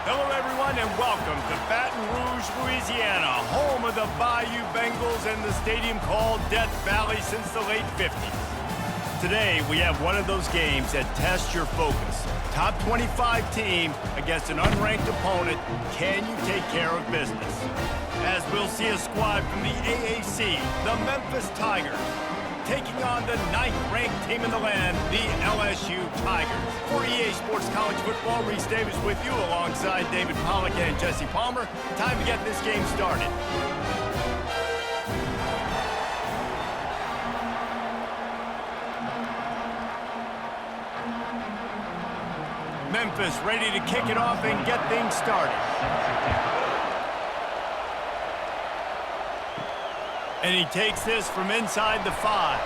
Hello, everyone, and welcome to Baton Rouge, Louisiana, home of the Bayou Bengals and the stadium called Death Valley since the late 50s. Today, we have one of those games that tests your focus. Top 25 team against an unranked opponent. Can you take care of business? As we'll see a squad from the AAC, the Memphis Tigers, taking on the 9th-ranked team in the land, the LSU Tigers. For EA Sports College Football, Reese Davis with you alongside David Pollack and Jesse Palmer. Time to get this game started. Memphis ready to kick it off and get things started. And he takes this from inside the 5.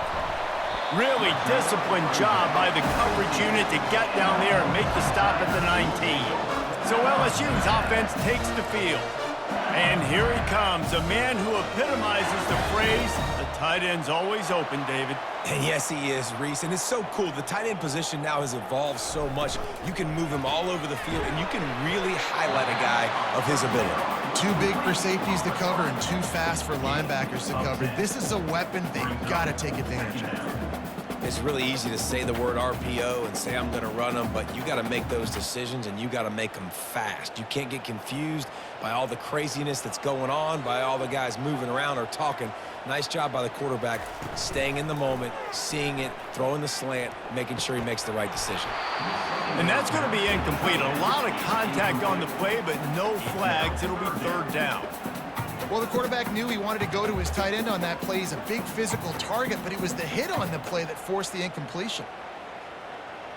Really disciplined job by the coverage unit to get down there and make the stop at the 19. So LSU's offense takes the field. And here he comes, a man who epitomizes the phrase, the tight end's always open, David. And yes, he is, Reese, and it's so cool. The tight end position now has evolved so much. You can move him all over the field, and you can really highlight a guy of his ability. Too big for safeties to cover and too fast for linebackers to cover. This is a weapon they've got to take advantage of. It's really easy to say the word RPO and say I'm going to run them, but you got to make those decisions, and you got to make them fast. You can't get confused by all the craziness that's going on, by all the guys moving around or talking. Nice job by the quarterback, staying in the moment, seeing it, throwing the slant, making sure he makes the right decision. And that's going to be incomplete. A lot of contact on the play, but no flags. It'll be 3rd down. Well, the quarterback knew he wanted to go to his tight end on that play. He's a big physical target, but it was the hit on the play that forced the incompletion.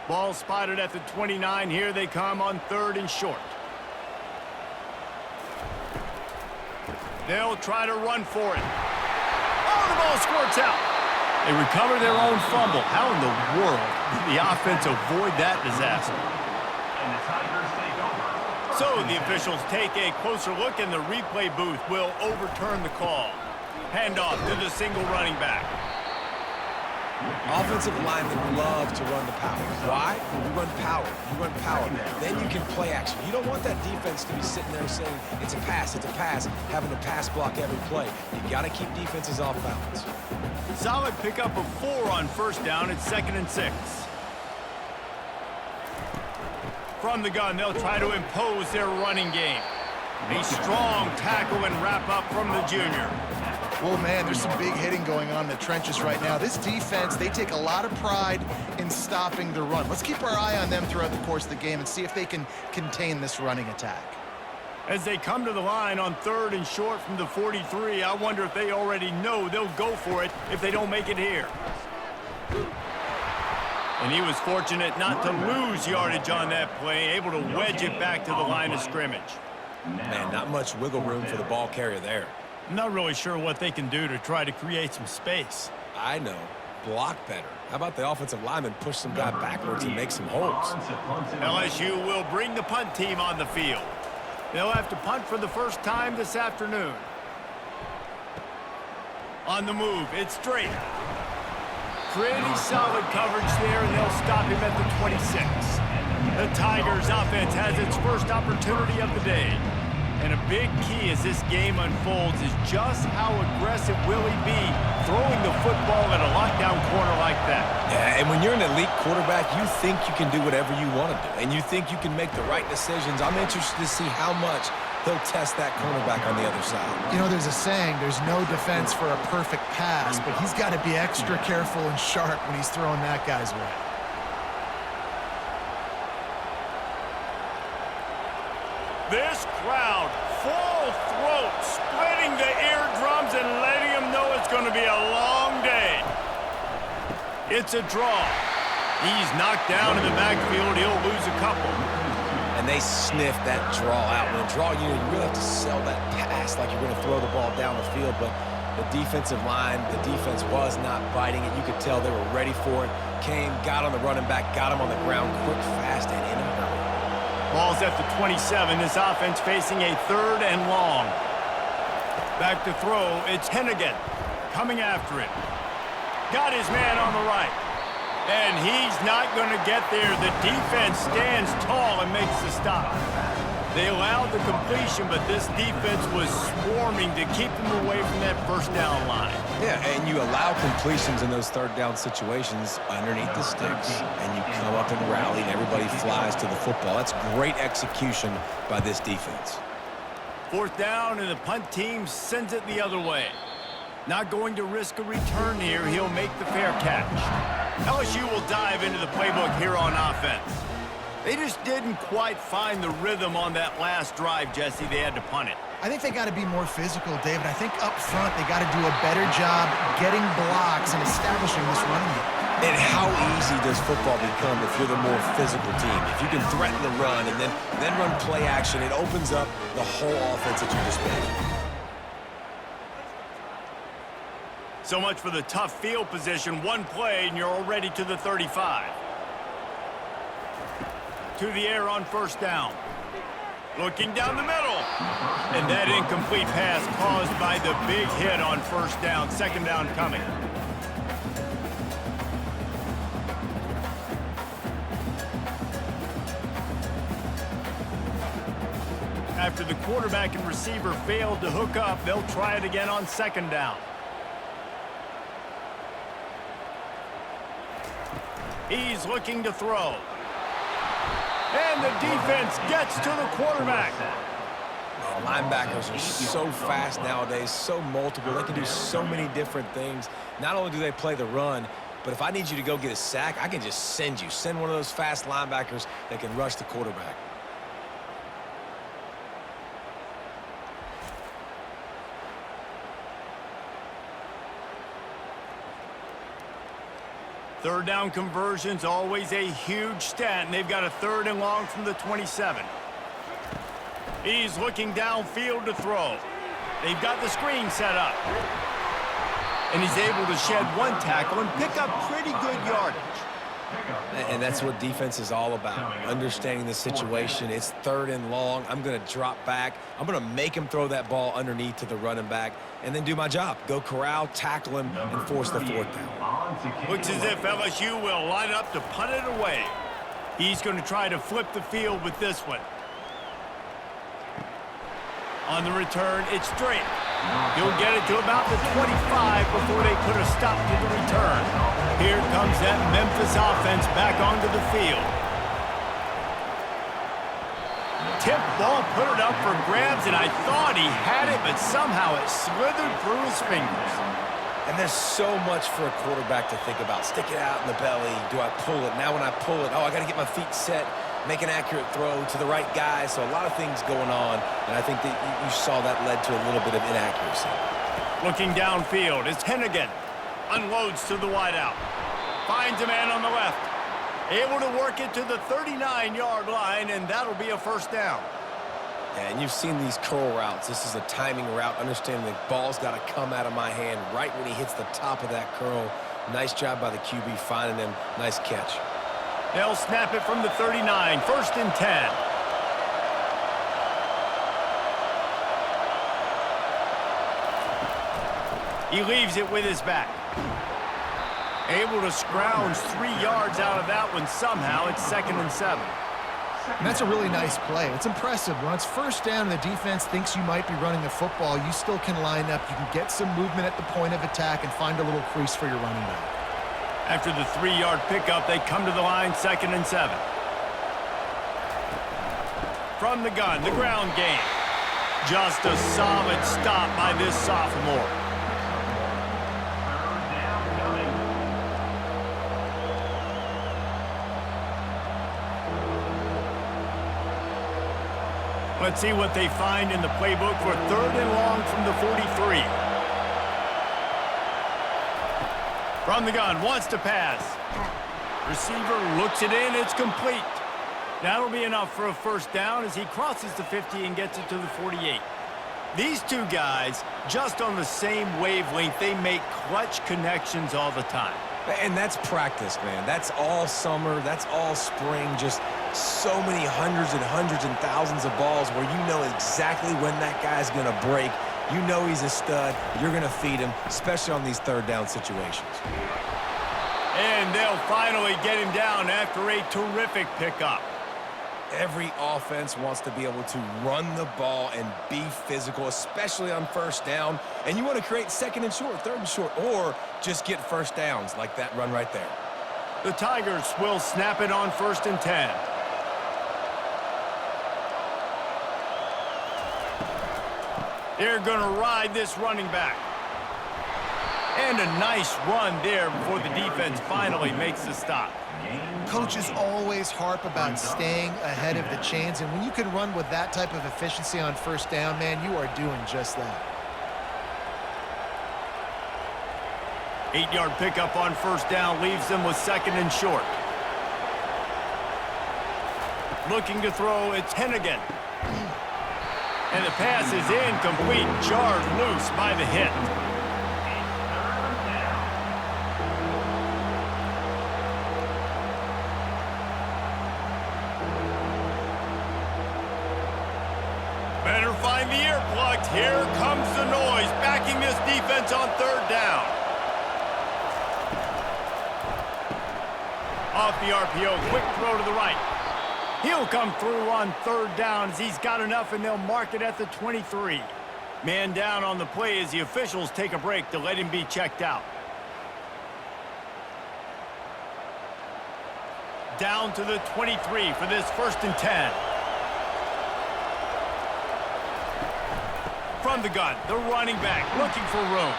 Ball spotted at the 29. Here they come on 3rd and short. They'll try to run for it. Oh, the ball squirts out. They recover their own fumble. How in the world did the offense avoid that disaster? So the officials take a closer look, and the replay booth will overturn the call. Handoff to the single running back. Offensive linemen love to run the power. Why? You run power. You run power. Then you can play action. You don't want that defense to be sitting there saying, it's a pass, having to pass block every play. You got to keep defenses off balance. Solid pickup of 4 on 1st down. It's 2nd and 6. From the gun, they'll try to impose their running game. A strong tackle and wrap up from the junior. Oh, man, there's some big hitting going on in the trenches right now. This defense, they take a lot of pride in stopping the run. Let's keep our eye on them throughout the course of the game and see if they can contain this running attack. As they come to the line on 3rd and short from the 43, I wonder if they already know they'll go for it if they don't make it here. And he was fortunate not to lose yardage on that play, able to wedge it back to the line of scrimmage. Man, not much wiggle room for the ball carrier there. I'm not really sure what they can do to try to create some space. I know. Block better. How about the offensive lineman push some guy backwards and make some holes? LSU will bring the punt team on the field. They'll have to punt for the first time this afternoon. On the move, it's straight. Pretty solid coverage there, and they'll stop him at the 26. The Tigers' offense has its first opportunity of the day. And a big key as this game unfolds is just how aggressive will he be throwing the football at a lockdown corner like that. Yeah, and when you're an elite quarterback, you think you can do whatever you want to do, and you think you can make the right decisions. I'm interested to see how much he'll test that cornerback on the other side. You know, there's a saying, there's no defense for a perfect pass, but he's got to be extra careful and sharp when he's throwing that guy's way. This crowd, full throat, splitting the eardrums and letting them know it's going to be a long day. It's a draw. He's knocked down in the backfield. He'll lose a couple. And they sniff that draw out. When a draw, you really have to sell that pass like you're going to throw the ball down the field. But the defensive line, the defense was not biting it. You could tell they were ready for it. Came, got on the running back, got him on the ground quick, fast, and in a hurry. Ball's at the 27. This offense facing a 3rd and long. Back to throw. It's Hennigan coming after it. Got his man on the right. And he's not going to get there. The defense stands tall and makes the stop. They allowed the completion, but this defense was swarming to keep them away from that first down line. Yeah, and you allow completions in those third down situations underneath the sticks, and you come up and rally, and everybody flies to the football. That's great execution by this defense. Fourth down, and the punt team sends it the other way. Not going to risk a return here. He'll make the fair catch. LSU will dive into the playbook here on offense. They just didn't quite find the rhythm on that last drive, Jesse. They had to punt it. I think they got to be more physical, David. I think up front they got to do a better job getting blocks and establishing this running game. And how easy does football become if you're the more physical team? If you can threaten the run and then run play action, it opens up the whole offense that you just mentioned. So much for the tough field position. One play, and you're already to the 35. To the air on first down. Looking down the middle. And that incomplete pass caused by the big hit on first down. Second down coming. After the quarterback and receiver failed to hook up, they'll try it again on second down. He's looking to throw. And the defense gets to the quarterback. Linebackers are so fast nowadays, so multiple. They can do so many different things. Not only do they play the run, but if I need you to go get a sack, I can just send you. Send one of those fast linebackers that can rush the quarterback. Third down conversion's always a huge stat, and they've got a third and long from the 27. He's looking downfield to throw. They've got the screen set up. And he's able to shed one tackle and pick up pretty good yardage. And that's what defense is all about, understanding the situation. It's third and long. I'm going to drop back. I'm going to make him throw that ball underneath to the running back and then do my job. Go corral, tackle him, and force the fourth down. Looks as if LSU will line up to punt it away. He's going to try to flip the field with this one. On the return, it's straight. He'll get it to about the 25 before they put a stop to the return. Here comes that Memphis offense back onto the field. Tip ball, put it up for grabs, and I thought he had it, but somehow it slithered through his fingers. And there's so much for a quarterback to think about. Stick it out in the belly. Do I pull it? Now when I pull it, I got to get my feet set, make an accurate throw to the right guy. So a lot of things going on, and I think that you saw that led to a little bit of inaccuracy. Looking downfield, it's Hennigan. Unloads to the wideout. Finds a man on the left. Able to work it to the 39-yard line, and that'll be a first down. Yeah, and you've seen these curl routes. This is a timing route. Understanding the ball's got to come out of my hand right when he hits the top of that curl. Nice job by the QB finding him. Nice catch. They'll snap it from the 39. First and 10. He leaves it with his back. Able to scrounge 3 yards out of that one somehow. It's second and 7. And that's a really nice play. It's impressive. When it's first down and the defense thinks you might be running the football, you still can line up. You can get some movement at the point of attack and find a little crease for your running back. After the 3-yard pickup, they come to the line, second and 7. From the gun, the ground game. Just a solid stop by this sophomore. Let's see what they find in the playbook for third and long from the 43. From the gun, wants to pass. Receiver looks it in, it's complete. That'll be enough for a first down as he crosses the 50 and gets it to the 48. These two guys, just on the same wavelength, they make clutch connections all the time. And that's practice, man. That's all summer. That's all spring. Just so many hundreds and thousands of balls where you know exactly when that guy's going to break. You know he's a stud. You're going to feed him, especially on these third down situations. And they'll finally get him down after a terrific pickup. Every offense wants to be able to run the ball and be physical, especially on first down. And you want to create second and short, third and short, or just get first downs like that run right there. The Tigers will snap it on 1st and 10. They're going to ride this running back. And a nice run there before the defense finally makes the stop. Coaches always harp about staying ahead of the chains, and when you can run with that type of efficiency on first down, man, you are doing just that. 8-yard pickup on first down leaves them with 2nd and short. Looking to throw, it's Hennigan. And the pass is incomplete, jarred loose by the hit. Better find the earplugs. Here comes the noise, backing this defense on 3rd down. Off the RPO, quick throw to the right. He'll come through on 3rd down as he's got enough, and they'll mark it at the 23. Man down on the play as the officials take a break to let him be checked out. Down to the 23 for this 1st and 10. From the gun, the running back looking for room.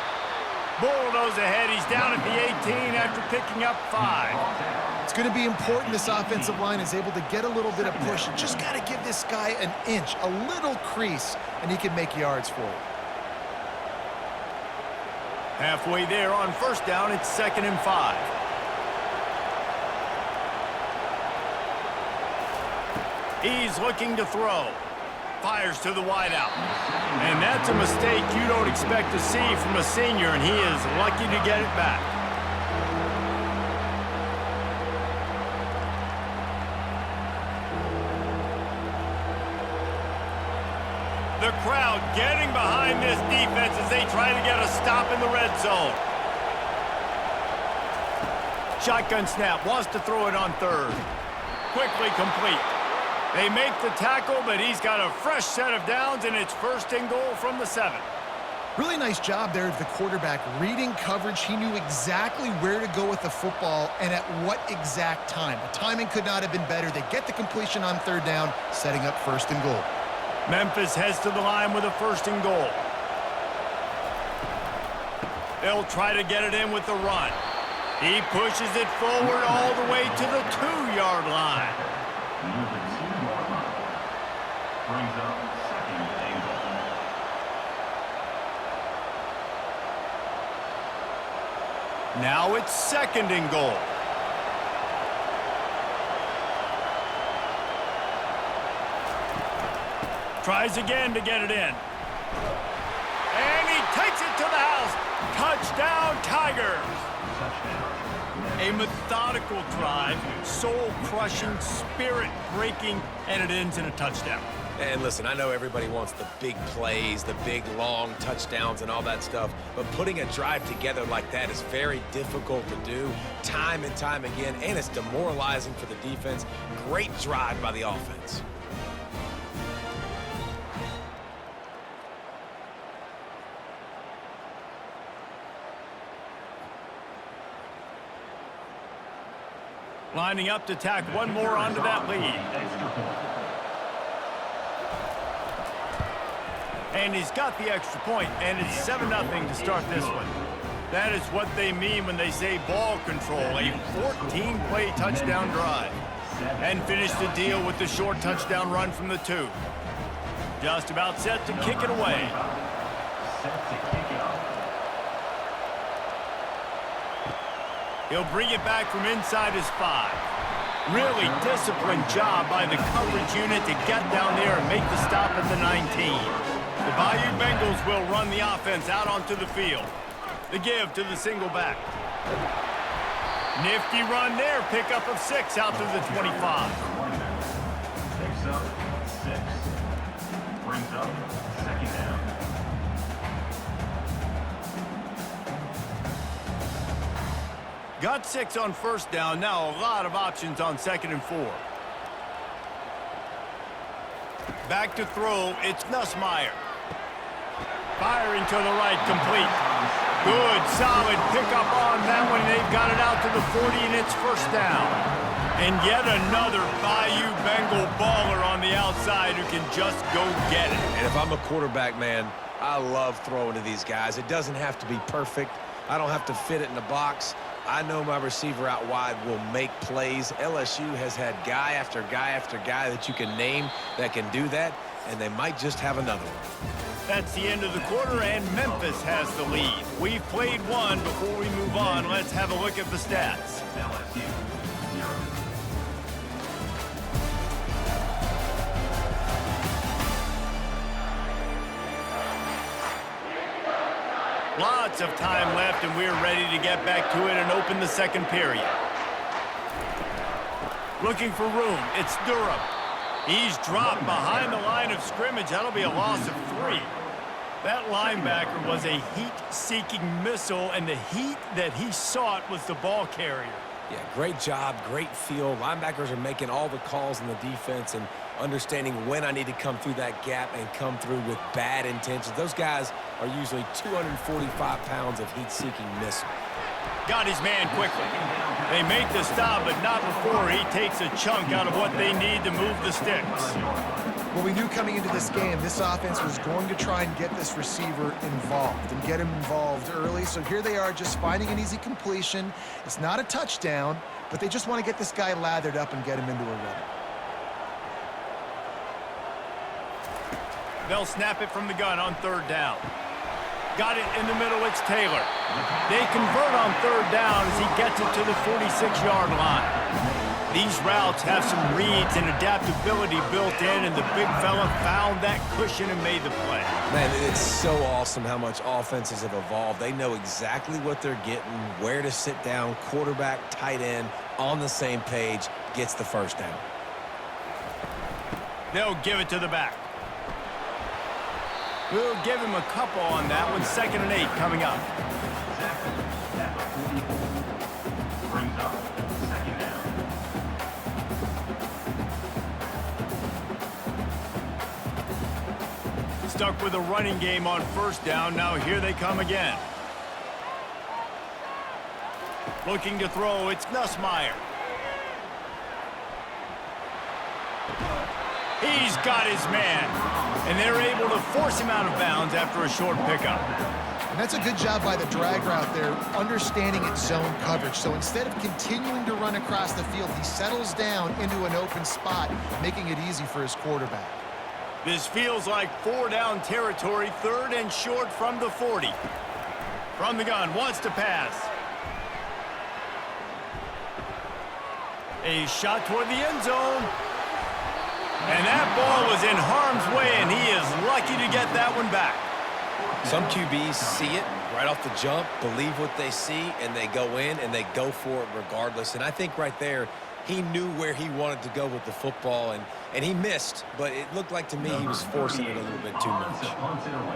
Bulldoze ahead. He's down at the 18 after picking up 5. It's going to be important this offensive line is able to get a little bit of push. You just got to give this guy an inch, a little crease, and he can make yards for you. Halfway there on 1st down, it's 2nd and 5. He's looking to throw. Fires to the wideout. And that's a mistake you don't expect to see from a senior, and he is lucky to get it back. The crowd getting behind this defense as they try to get a stop in the red zone. Shotgun snap, wants to throw it on 3rd. Quickly complete. They make the tackle, but he's got a fresh set of downs, and it's 1st and goal from the 7. Really nice job there of the quarterback reading coverage. He knew exactly where to go with the football and at what exact time. The timing could not have been better. They get the completion on 3rd down, setting up 1st and goal. Memphis heads to the line with a 1st and goal. They'll try to get it in with the run. He pushes it forward all the way to the 2-yard line. Brings up 2nd and goal. Now it's 2nd and goal. Tries again to get it in. And he takes it to the house. Touchdown, Tigers. A methodical drive, soul-crushing, spirit-breaking, and it ends in a touchdown. And listen, I know everybody wants the big plays, the big, long touchdowns and all that stuff, but putting a drive together like that is very difficult to do time and time again, and it's demoralizing for the defense. Great drive by the offense. Lining up to tack one more onto that lead. And he's got the extra point, and it's 7-0 to start this one. That is what they mean when they say ball control, a 14-play touchdown drive. And finish the deal with the short touchdown run from the 2. Just about set to kick it away. He'll bring it back from inside his 5. Really disciplined job by the coverage unit to get down there and make the stop at the 19. The Bayou Bengals will run the offense out onto the field. The give to the single back. Nifty run there. Pickup of 6 out to the 25. Picks up 6. Brings up 2nd down. Got 6 on 1st down. Now a lot of options on 2nd and 4. Back to throw, it's Nussmeier. Firing to the right, complete. Good, solid pickup on that one. They've got it out to the 40, and it's first down. And yet another Bayou Bengal baller on the outside who can just go get it. And if I'm a quarterback, man, I love throwing to these guys. It doesn't have to be perfect. I don't have to fit it in the box. I know my receiver out wide will make plays. LSU has had guy after guy after guy that you can name that can do that, and they might just have another one. That's the end of the quarter, and Memphis has the lead. We've played one. Before we move on, let's have a look at the stats. LSU 0. Lots of time left, and we're ready to get back to it and open the second period. Looking for room, it's Durham. He's dropped behind the line of scrimmage. That'll be a loss of 3. That linebacker was a heat-seeking missile, and the heat that he sought was the ball carrier. Yeah, great job, great feel. Linebackers are making all the calls in the defense and understanding when I need to come through that gap and come through with bad intentions. Those guys are usually 245 pounds of heat-seeking missile. Got his man quickly. They make the stop, but not before he takes a chunk out of what they need to move the sticks. Well, we knew coming into this game, this offense was going to try and get this receiver involved and get him involved early. So here they are just finding an easy completion. It's not a touchdown, but they just want to get this guy lathered up and get him into a rhythm. They'll snap it from the gun on third down. Got it in the middle, it's Taylor. They convert on third down as he gets it to the 46-yard line. These routes have some reads and adaptability built in, and the big fella found that cushion and made the play. Man, it's so awesome how much offenses have evolved. They know exactly what they're getting, where to sit down, quarterback, tight end, on the same page, gets the first down. They'll give it to the back. We'll give him a couple on that one. 2nd and 8 coming up. Brings up 2nd down. Stuck with a running game on first down. Now here they come again. Looking to throw, it's Nussmeier. He's got his man, and they're able to force him out of bounds after a short pickup. And that's a good job by the drag route there, understanding its zone coverage. So instead of continuing to run across the field, he settles down into an open spot, making it easy for his quarterback. This feels like 4-down territory, 3rd and short from the 40. From the gun, wants to pass. A shot toward the end zone. And that ball was in harm's way, and he is lucky to get that one back. Some QBs see it right off the jump, believe what they see, and they go in and they go for it regardless. And I think right there, he knew where he wanted to go with the football, and he missed, but it looked like to me he was forcing it a little bit too much.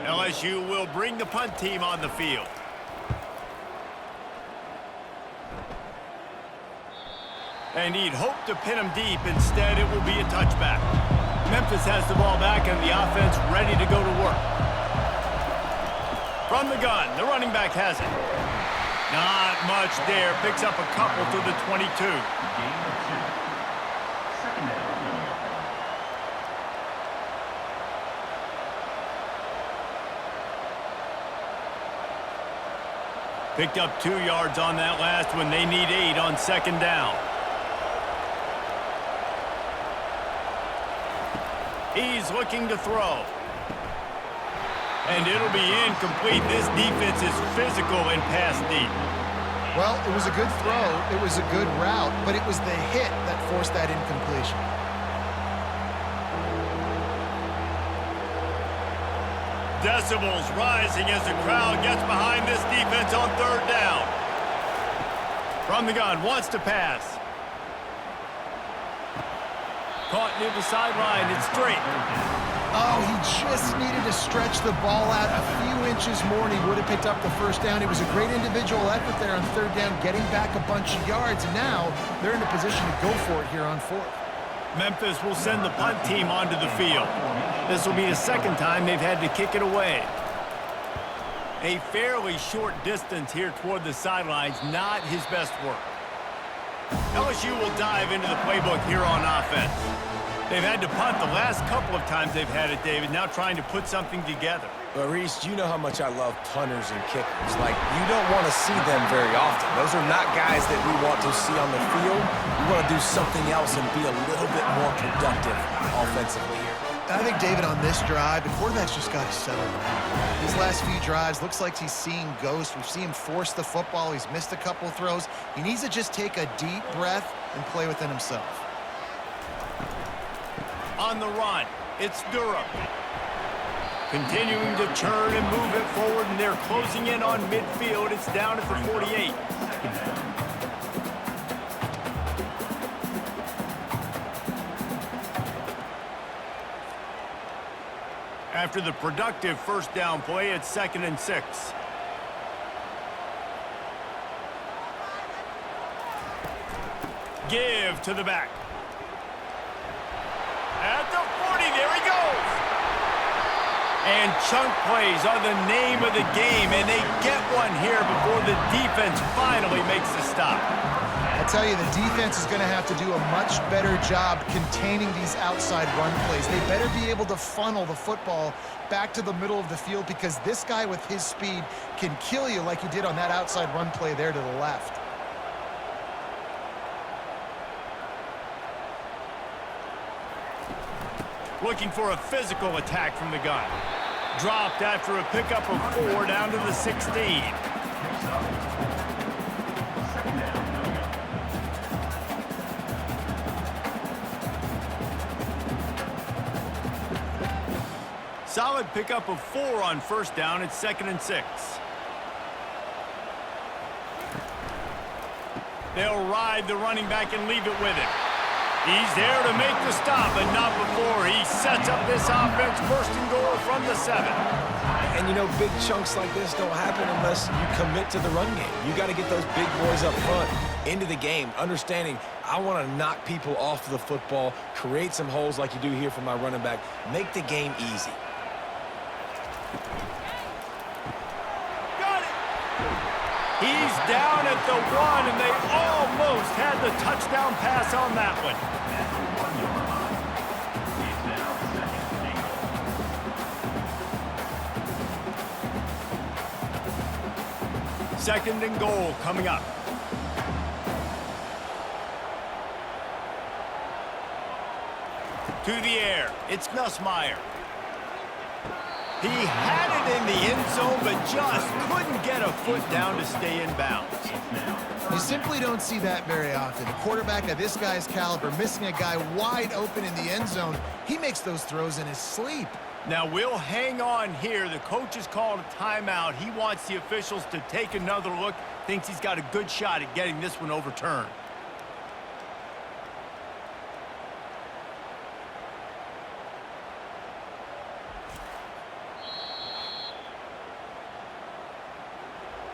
LSU will bring the punt team on the field. And he'd hoped to pin him deep. Instead, it will be a touchback. Memphis has the ball back and the offense ready to go to work. From the gun, the running back has it. Not much there. Picks up a couple to the 22. Gain of 2. 2nd down. Picked up 2 yards on that last one. They need 8 on 2nd down. He's looking to throw. And it'll be incomplete. This defense is physical and pass deep. Well, it was a good throw. It was a good route, but it was the hit that forced that incompletion. Decibels rising as the crowd gets behind this defense on 3rd down. From the gun, wants to pass. Caught near the sideline, it's straight. Oh, he just needed to stretch the ball out a few inches more and he would have picked up the first down. It was a great individual effort there on 3rd down, getting back a bunch of yards, and now they're in a position to go for it here on 4th. Memphis will send the punt team onto the field. This will be the second time they've had to kick it away. A fairly short distance here toward the sidelines, not his best work. LSU will dive into the playbook here on offense. They've had to punt the last couple of times they've had it, David, now trying to put something together. But, Reese, you know how much I love punters and kickers. Like, you don't want to see them very often. Those are not guys that we want to see on the field. We want to do something else and be a little bit more productive offensively here. I think, David, on this drive, the quarterback's just got to settle down. These last few drives, looks like he's seeing ghosts. We've seen him force the football. He's missed a couple throws. He needs to just take a deep breath and play within himself. On the run, it's Durham. Continuing to turn and move it forward, and they're closing in on midfield. It's down at the 48. After the productive first down play, it's 2nd and 6. Give to the back. At the 40, there he goes. And chunk plays are the name of the game, and they get one here before the defense finally makes the stop. I tell you, the defense is going to have to do a much better job containing these outside run plays. They better be able to funnel the football back to the middle of the field, because this guy with his speed can kill you like he did on that outside run play there to the left. Looking for a physical attack from the gun. Dropped after a pickup of 4 down to the 16. Solid pickup of 4 on first down. It's 2nd and 6. They'll ride the running back and leave it with him. He's there to make the stop, but not before he sets up this offense. 1st and goal from the 7. And, you know, big chunks like this don't happen unless you commit to the run game. You got to get those big boys up front into the game, understanding I want to knock people off the football, create some holes like you do here for my running back, make the game easy. Got it! He's down at the 1, and they almost had the touchdown pass on that one. Second and goal coming up. To the air, it's Nussmeier. He had it in the end zone, but just couldn't get a foot down to stay in bounds. You simply don't see that very often. A quarterback of this guy's caliber missing a guy wide open in the end zone. He makes those throws in his sleep. Now we'll hang on here. The coach has called a timeout. He wants the officials to take another look. Thinks he's got a good shot at getting this one overturned.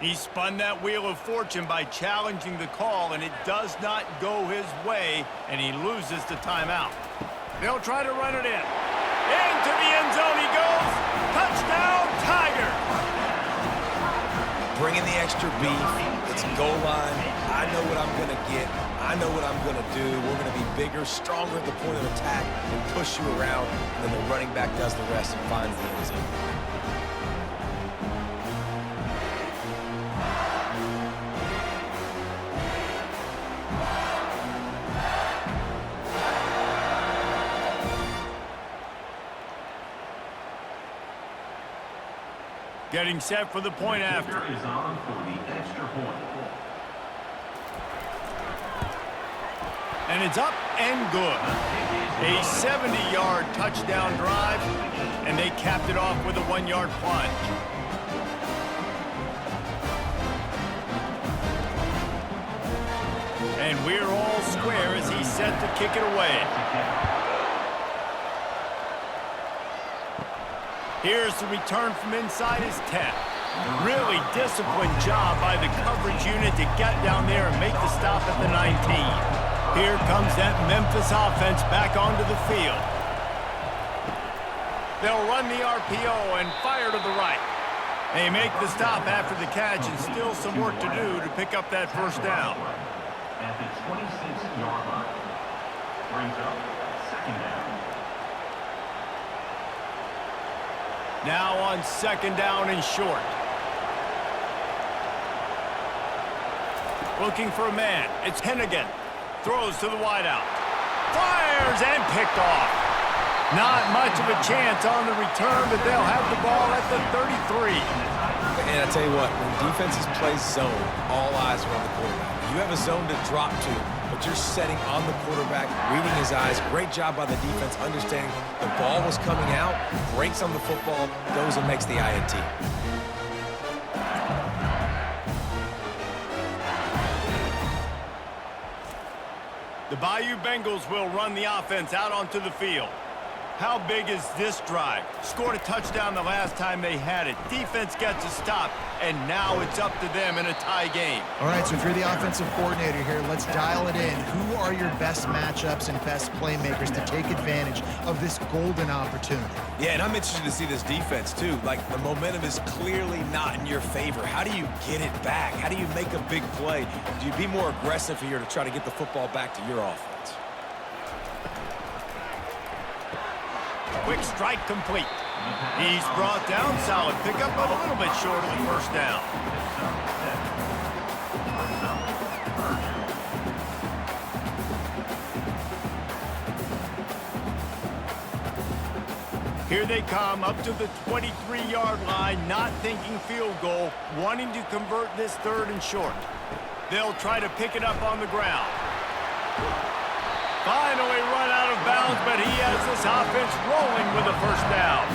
He spun that wheel of fortune by challenging the call, and it does not go his way, and he loses the timeout. They'll try to run it in. Into the end zone he goes. Touchdown, Tiger! Bring in the extra beef. It's goal line. I know what I'm going to get. I know what I'm going to do. We're going to be bigger, stronger at the point of attack, and push you around, and then the running back does the rest and finds the end zone. Getting set for the point after. Is on for the extra point. And it's up and good. A 70-yard touchdown drive, and they capped it off with a 1-yard plunge. And we're all square as he's set to kick it away. Here's the return from inside his 10. Really disciplined job by the coverage unit to get down there and make the stop at the 19. Here comes that Memphis offense back onto the field. They'll run the RPO and fire to the right. They make the stop after the catch, and still some work to do to pick up that first down. At the 26-yard line. Brings up second down. Now on second down and short. Looking for a man. It's Hennigan. Throws to the wideout. Fires and picked off. Not much of a chance on the return, but they'll have the ball at the 33. And I tell you what, when defenses play zone, all eyes are on the quarterback. You have a zone to drop to, but you're setting on the quarterback, reading his eyes. Great job by the defense, understanding the ball was coming out, breaks on the football, goes and makes the INT. The Bayou Bengals will run the offense out onto the field. How big is this drive? Scored a touchdown the last time they had it. Defense gets a stop, and now it's up to them in a tie game. All right, so if you're the offensive coordinator here, let's dial it in. Who are your best matchups and best playmakers to take advantage of this golden opportunity? Yeah, and I'm interested to see this defense, too. Like, the momentum is clearly not in your favor. How do you get it back? How do you make a big play? Do you be more aggressive here to try to get the football back to your offense? Quick strike complete. He's brought down. Solid pickup, but a little bit short of the first down. Here they come up to the 23-yard line, not thinking field goal, wanting to convert this third and short. They'll try to pick it up on the ground. Finally run out of bounds, but he has this offense rolling with a first down.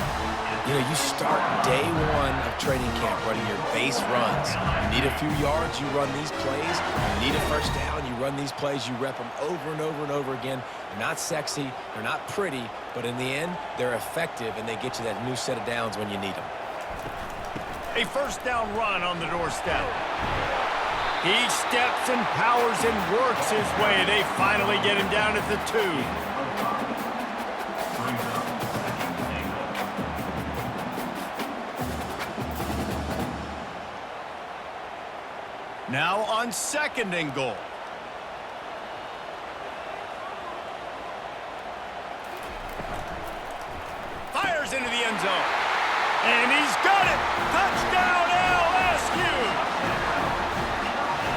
You know, you start day one of training camp running your base runs. You need a few yards, you run these plays. You need a first down, you run these plays. You rep them over and over and over again. They're not sexy, they're not pretty, but in the end, they're effective, and they get you that new set of downs when you need them. A first down run on the doorstep. He steps and powers and works his way. They finally get him down at the 2. Now on second and goal. Fires into the end zone. And he's got it. Touchdown LSU.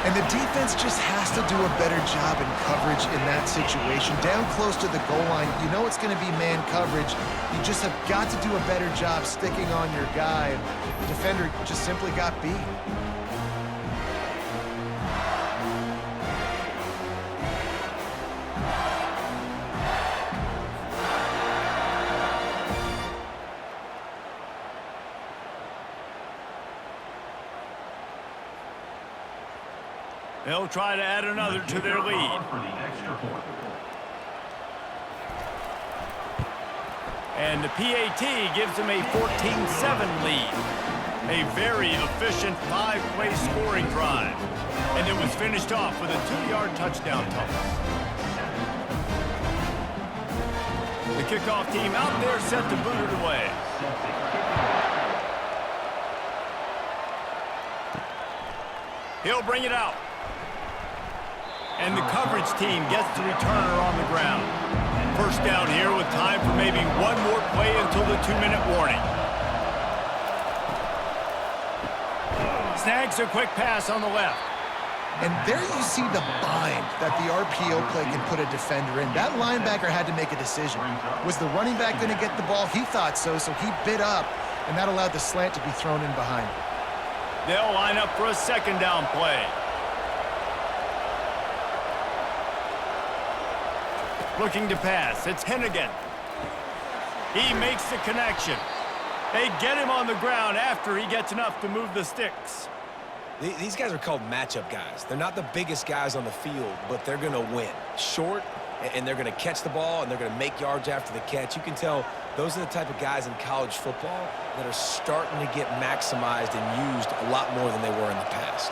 And the defense just has to do a better job in coverage in that situation. Down close to the goal line, you know it's going to be man coverage. You just have got to do a better job sticking on your guy. The defender just simply got beat. They'll try to add another to their lead. And the PAT gives them a 14-7 lead. A very efficient 5-play scoring drive. And it was finished off with a 2-yard touchdown toss. The kickoff team out there set to boot it away. He'll bring it out. And the coverage team gets the returner on the ground. First down here with time for maybe one more play until the 2-minute warning. Snags a quick pass on the left. And there you see the bind that the RPO play can put a defender in. That linebacker had to make a decision. Was the running back going to get the ball? He thought so, so he bit up, and that allowed the slant to be thrown in behind. They'll line up for a second down play. Looking to pass. It's Hennigan. He makes the connection. They get him on the ground after he gets enough to move the sticks. These guys are called matchup guys. They're not the biggest guys on the field, but they're going to win. Short, and they're going to catch the ball, and they're going to make yards after the catch. You can tell those are the type of guys in college football that are starting to get maximized and used a lot more than they were in the past.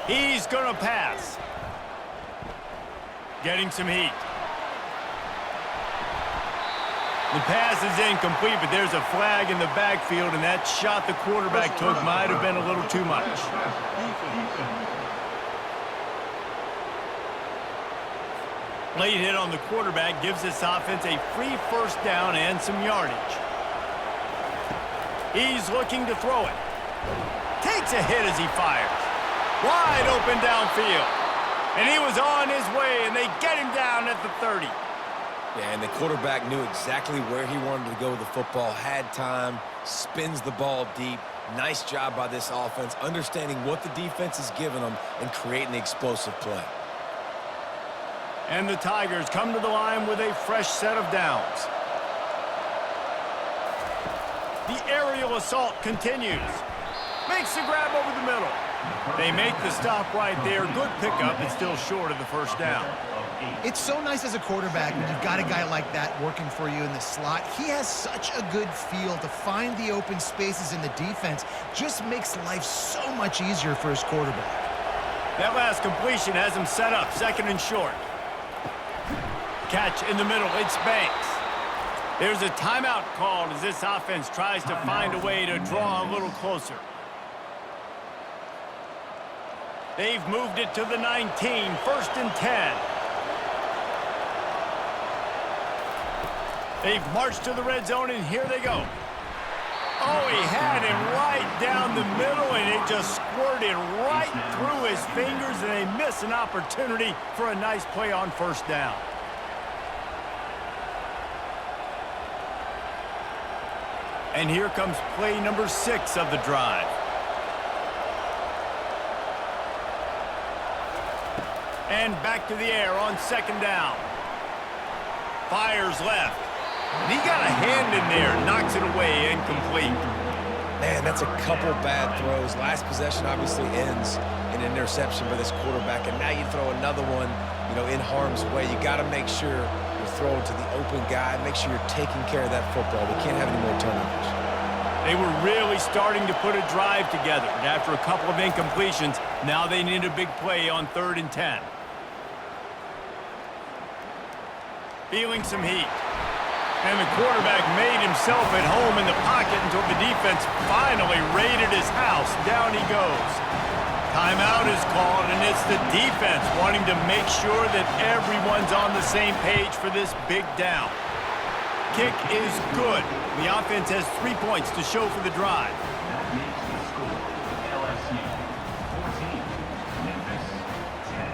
He's going to pass. Getting some heat. The pass is incomplete, but there's a flag in the backfield, and that shot the quarterback took might have been a little too much. Late hit on the quarterback gives this offense a free first down and some yardage. He's looking to throw it. Takes a hit as he fires. Wide open downfield. And he was on his way, and they get him down at the 30. Yeah, and the quarterback knew exactly where he wanted to go with the football, had time, spins the ball deep. Nice job by this offense, understanding what the defense is giving them and creating the explosive play. And the Tigers come to the line with a fresh set of downs. The aerial assault continues. Makes the grab over the middle. They make the stop right there. Good pickup, but still short of the first down. It's so nice as a quarterback when you've got a guy like that working for you in the slot. He has such a good feel to find the open spaces in the defense. Just makes life so much easier for his quarterback. That last completion has him set up, second and short. Catch in the middle, it's Banks. There's a timeout called as this offense tries to find a way to draw a little closer. They've moved it to the 19, first and 10. They've marched to the red zone, and here they go. Oh, he had him right down the middle, and it just squirted right through his fingers, and they miss an opportunity for a nice play on first down. And here comes play number 6 of the drive. And back to the air on second down. Fires left. And he got a hand in there, knocks it away, incomplete. Man, that's a couple bad throws. Last possession obviously ends in an interception by this quarterback, and now you throw another one, in harm's way. You got to make sure you're throwing to the open guy. Make sure you're taking care of that football. We can't have any more turnovers. They were really starting to put a drive together, and after a couple of incompletions, now they need a big play on 3rd and 10. Feeling some heat. And the quarterback made himself at home in the pocket until the defense finally raided his house. Down he goes. Timeout is called, and it's the defense wanting to make sure that everyone's on the same page for this big down. Kick is good. The offense has 3 points to show for the drive. That makes the score LSU 14, Memphis 10.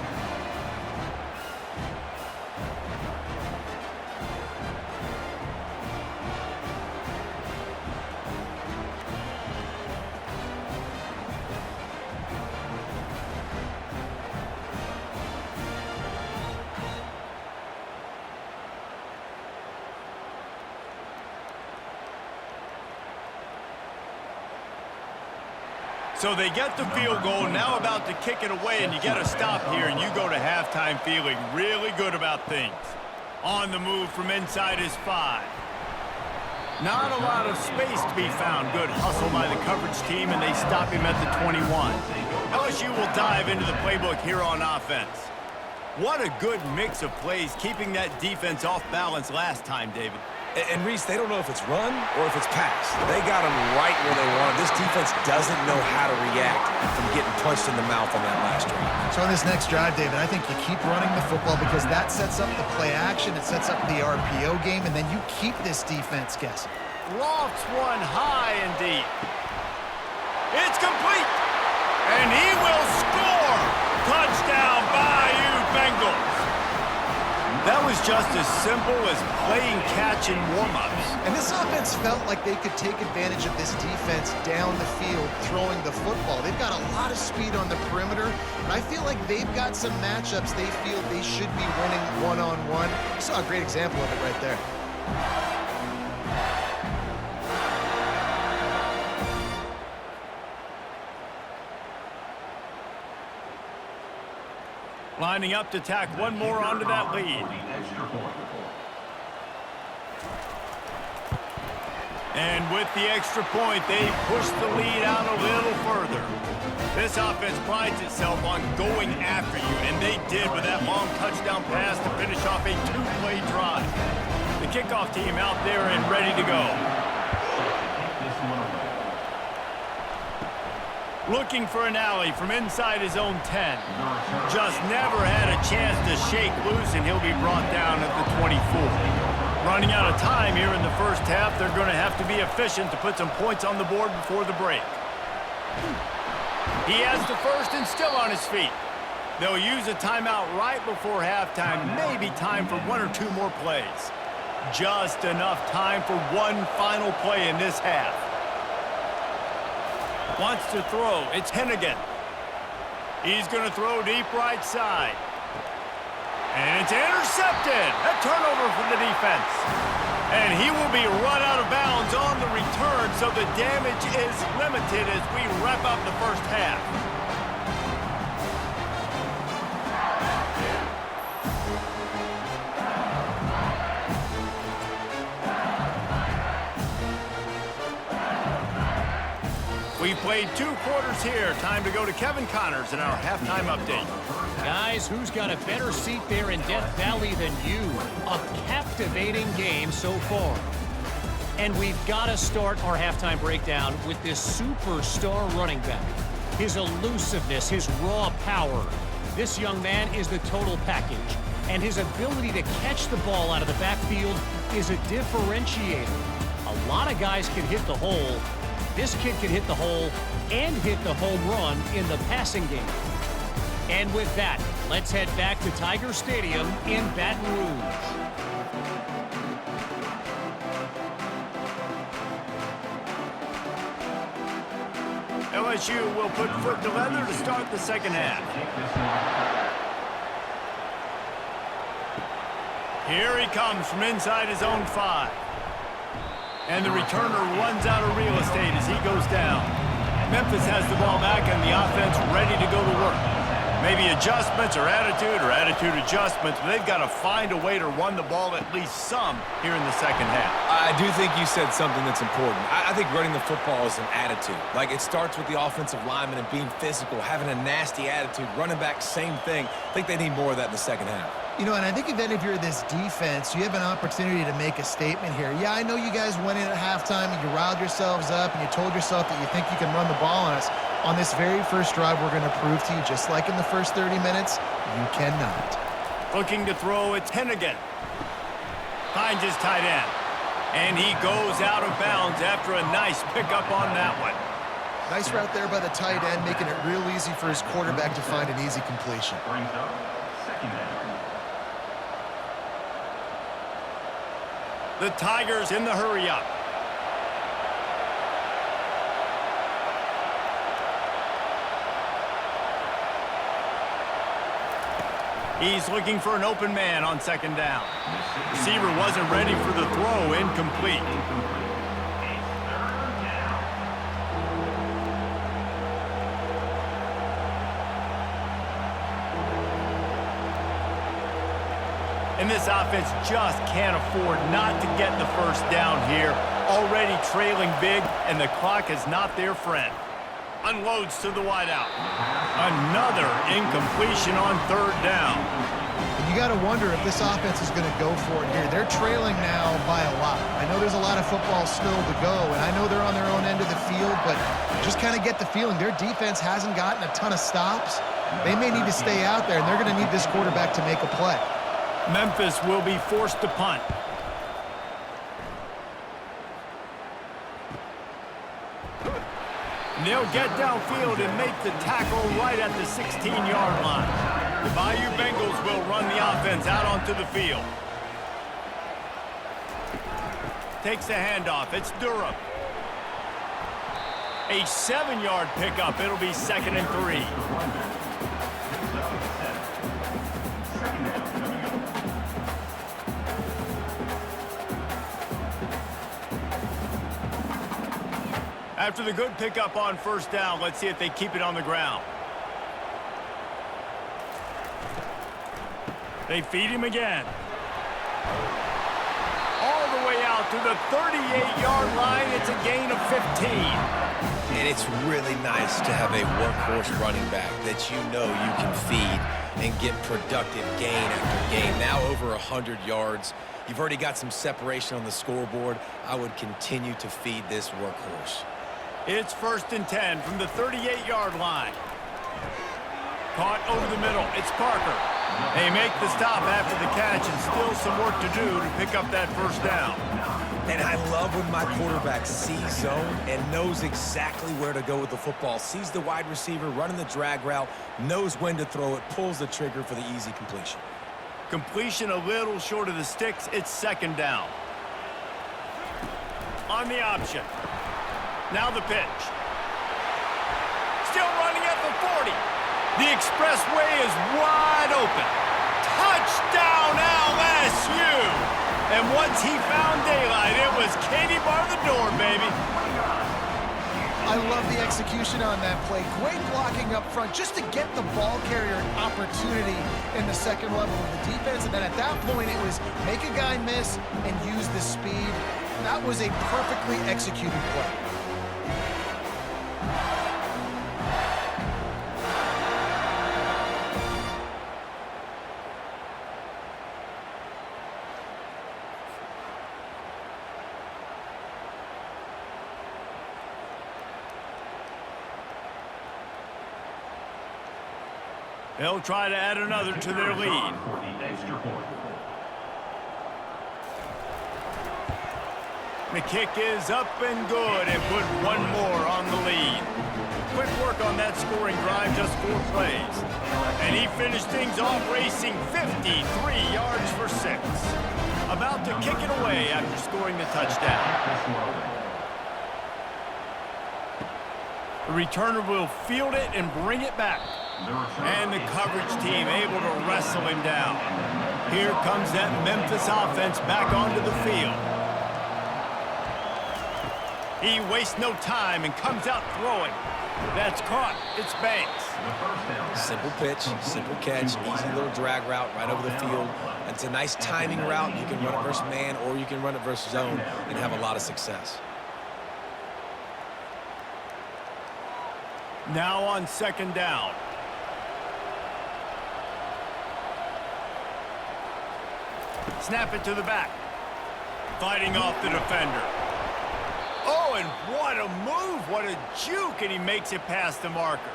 So they get the field goal, now about to kick it away, and you get a stop here, and you go to halftime feeling really good about things. On the move from inside his 5. Not a lot of space to be found. Good hustle by the coverage team, and they stop him at the 21. LSU will dive into the playbook here on offense. What a good mix of plays, keeping that defense off balance last time, David. And Reese, they don't know if it's run or if it's pass. They got them right where they want. This defense doesn't know how to react from getting punched in the mouth on that last drive. So on this next drive, David, I think you keep running the football because that sets up the play action, it sets up the RPO game, and then you keep this defense guessing. Lofts one high and deep. It's complete. And he will score. Touchdown, Bayou Bengals. That was just as simple as playing catch in warm-ups. And this offense felt like they could take advantage of this defense down the field throwing the football. They've got a lot of speed on the perimeter, and I feel like they've got some matchups they feel they should be winning one-on-one. You saw a great example of it right there. Lining up to tack one more onto that lead. And with the extra point, they push the lead out a little further. This offense prides itself on going after you, and they did with that long touchdown pass to finish off a two-play drive. The kickoff team out there and ready to go. Looking for an alley from inside his own 10. Just never had a chance to shake loose, and he'll be brought down at the 24. Running out of time here in the first half, they're going to have to be efficient to put some points on the board before the break. He has the first and still on his feet. They'll use a timeout right before halftime, maybe time for one or two more plays. Just enough time for one final play in this half. Wants to throw. It's Hennigan. He's going to throw deep right side. And it's intercepted. A turnover for the defense. And he will be run out of bounds on the return, so the damage is limited as we wrap up the first half. We played 2 quarters here. Time to go to Kevin Connors in our halftime update. Guys, who's got a better seat there in Death Valley than you? A captivating game so far. And we've got to start our halftime breakdown with this superstar running back. His elusiveness, his raw power. This young man is the total package. And his ability to catch the ball out of the backfield is a differentiator. A lot of guys can hit the hole. This kid can hit the hole and hit the home run in the passing game. And with that, let's head back to Tiger Stadium in Baton Rouge. LSU will put foot to leather to start the second half. Here he comes from inside his own 5. And the returner runs out of real estate as he goes down. Memphis has the ball back and the offense ready to go to work. Maybe adjustments or attitude adjustments, but they've got to find a way to run the ball at least some here in the second half. I do think you said something that's important. I think running the football is an attitude. Like, it starts with the offensive lineman and being physical, having a nasty attitude. Running back, same thing. I think they need more of that in the second half. You know, and I think then if you're this defense, you have an opportunity to make a statement here. Yeah, I know you guys went in at halftime and you riled yourselves up and you told yourself that you think you can run the ball on us. On this very first drive, we're going to prove to you, just like in the first 30 minutes, you cannot. Looking to throw, it's Hennigan. Finds his tight end. And he goes out of bounds after a nice pickup on that one. Nice route there by the tight end, making it real easy for his quarterback to find an easy completion. Brings up second down. The Tigers in the hurry-up. He's looking for an open man on second down. Receiver wasn't ready for the throw, incomplete. And this offense just can't afford not to get the first down here. Already trailing big, and the clock is not their friend. Unloads to the wideout. Another incompletion on third down. And you got to wonder if this offense is going to go for it here. They're trailing now by a lot. I know there's a lot of football still to go, and I know they're on their own end of the field, but just kind of get the feeling their defense hasn't gotten a ton of stops. They may need to stay out there, and they're going to need this quarterback to make a play. Memphis will be forced to punt. They'll get downfield and make the tackle right at the 16-yard line. The Bayou Bengals will run the offense out onto the field. Takes the handoff. It's Durham. A 7-yard pickup. It'll be 2nd and 3. After the good pickup on first down, let's see if they keep it on the ground. They feed him again. All the way out to the 38-yard line. It's a gain of 15. And it's really nice to have a workhorse running back that you know you can feed and get productive gain after gain. Now over 100 yards. You've already got some separation on the scoreboard. I would continue to feed this workhorse. It's 1st and 10 from the 38-yard line. Caught over the middle. It's Parker. They make the stop after the catch, and still some work to do to pick up that 1st down. And I love when my quarterback sees zone and knows exactly where to go with the football. Sees the wide receiver running the drag route, knows when to throw it, pulls the trigger for the easy completion. Completion a little short of the sticks. It's 2nd down. On the option. Now the pitch. Still running at the 40. The expressway is wide open. Touchdown LSU! And once he found daylight, it was Katie bar the door, baby. I love the execution on that play. Great blocking up front just to get the ball carrier an opportunity in the second level of the defense. And then at that point, it was make a guy miss and use the speed. That was a perfectly executed play. They'll try to add another to their lead. The kick is up and good and put one more on the lead. Quick work on that scoring drive, just 4 plays. And he finished things off racing 53 yards for 6. About to kick it away after scoring the touchdown. The returner will field it and bring it back. And the coverage team able to wrestle him down. Here comes that Memphis offense back onto the field. He wastes no time and comes out throwing. That's caught. It's Banks. Simple pitch, simple catch, easy little drag route right over the field. It's a nice timing route. You can run it versus man or you can run it versus zone and have a lot of success. Now on 2nd down. Snap it to the back. Fighting off the defender. Oh, and what a move. What a juke. And he makes it past the marker.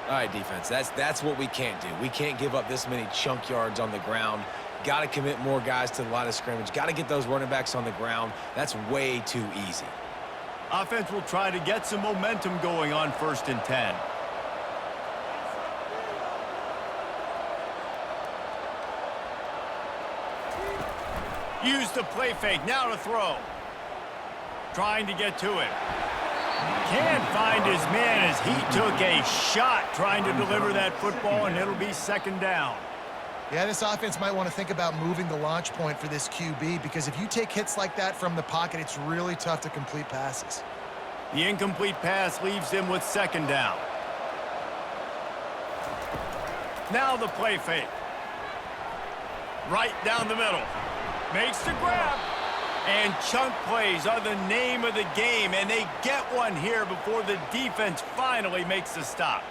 All right, defense, that's what we can't do. We can't give up this many chunk yards on the ground. Got to commit more guys to the line of scrimmage. Got to get those running backs on the ground. That's way too easy. Offense will try to get some momentum going on 1st and 10. Use the play fake, now to throw. Trying to get to it. Can't find his man as he took a shot trying to deliver that football, and it'll be 2nd down. Yeah, this offense might want to think about moving the launch point for this QB because if you take hits like that from the pocket, it's really tough to complete passes. The incomplete pass leaves him with 2nd down. Now the play fake. Right down the middle. Makes the grab. And chunk plays are the name of the game, and they get one here before the defense finally makes the stop.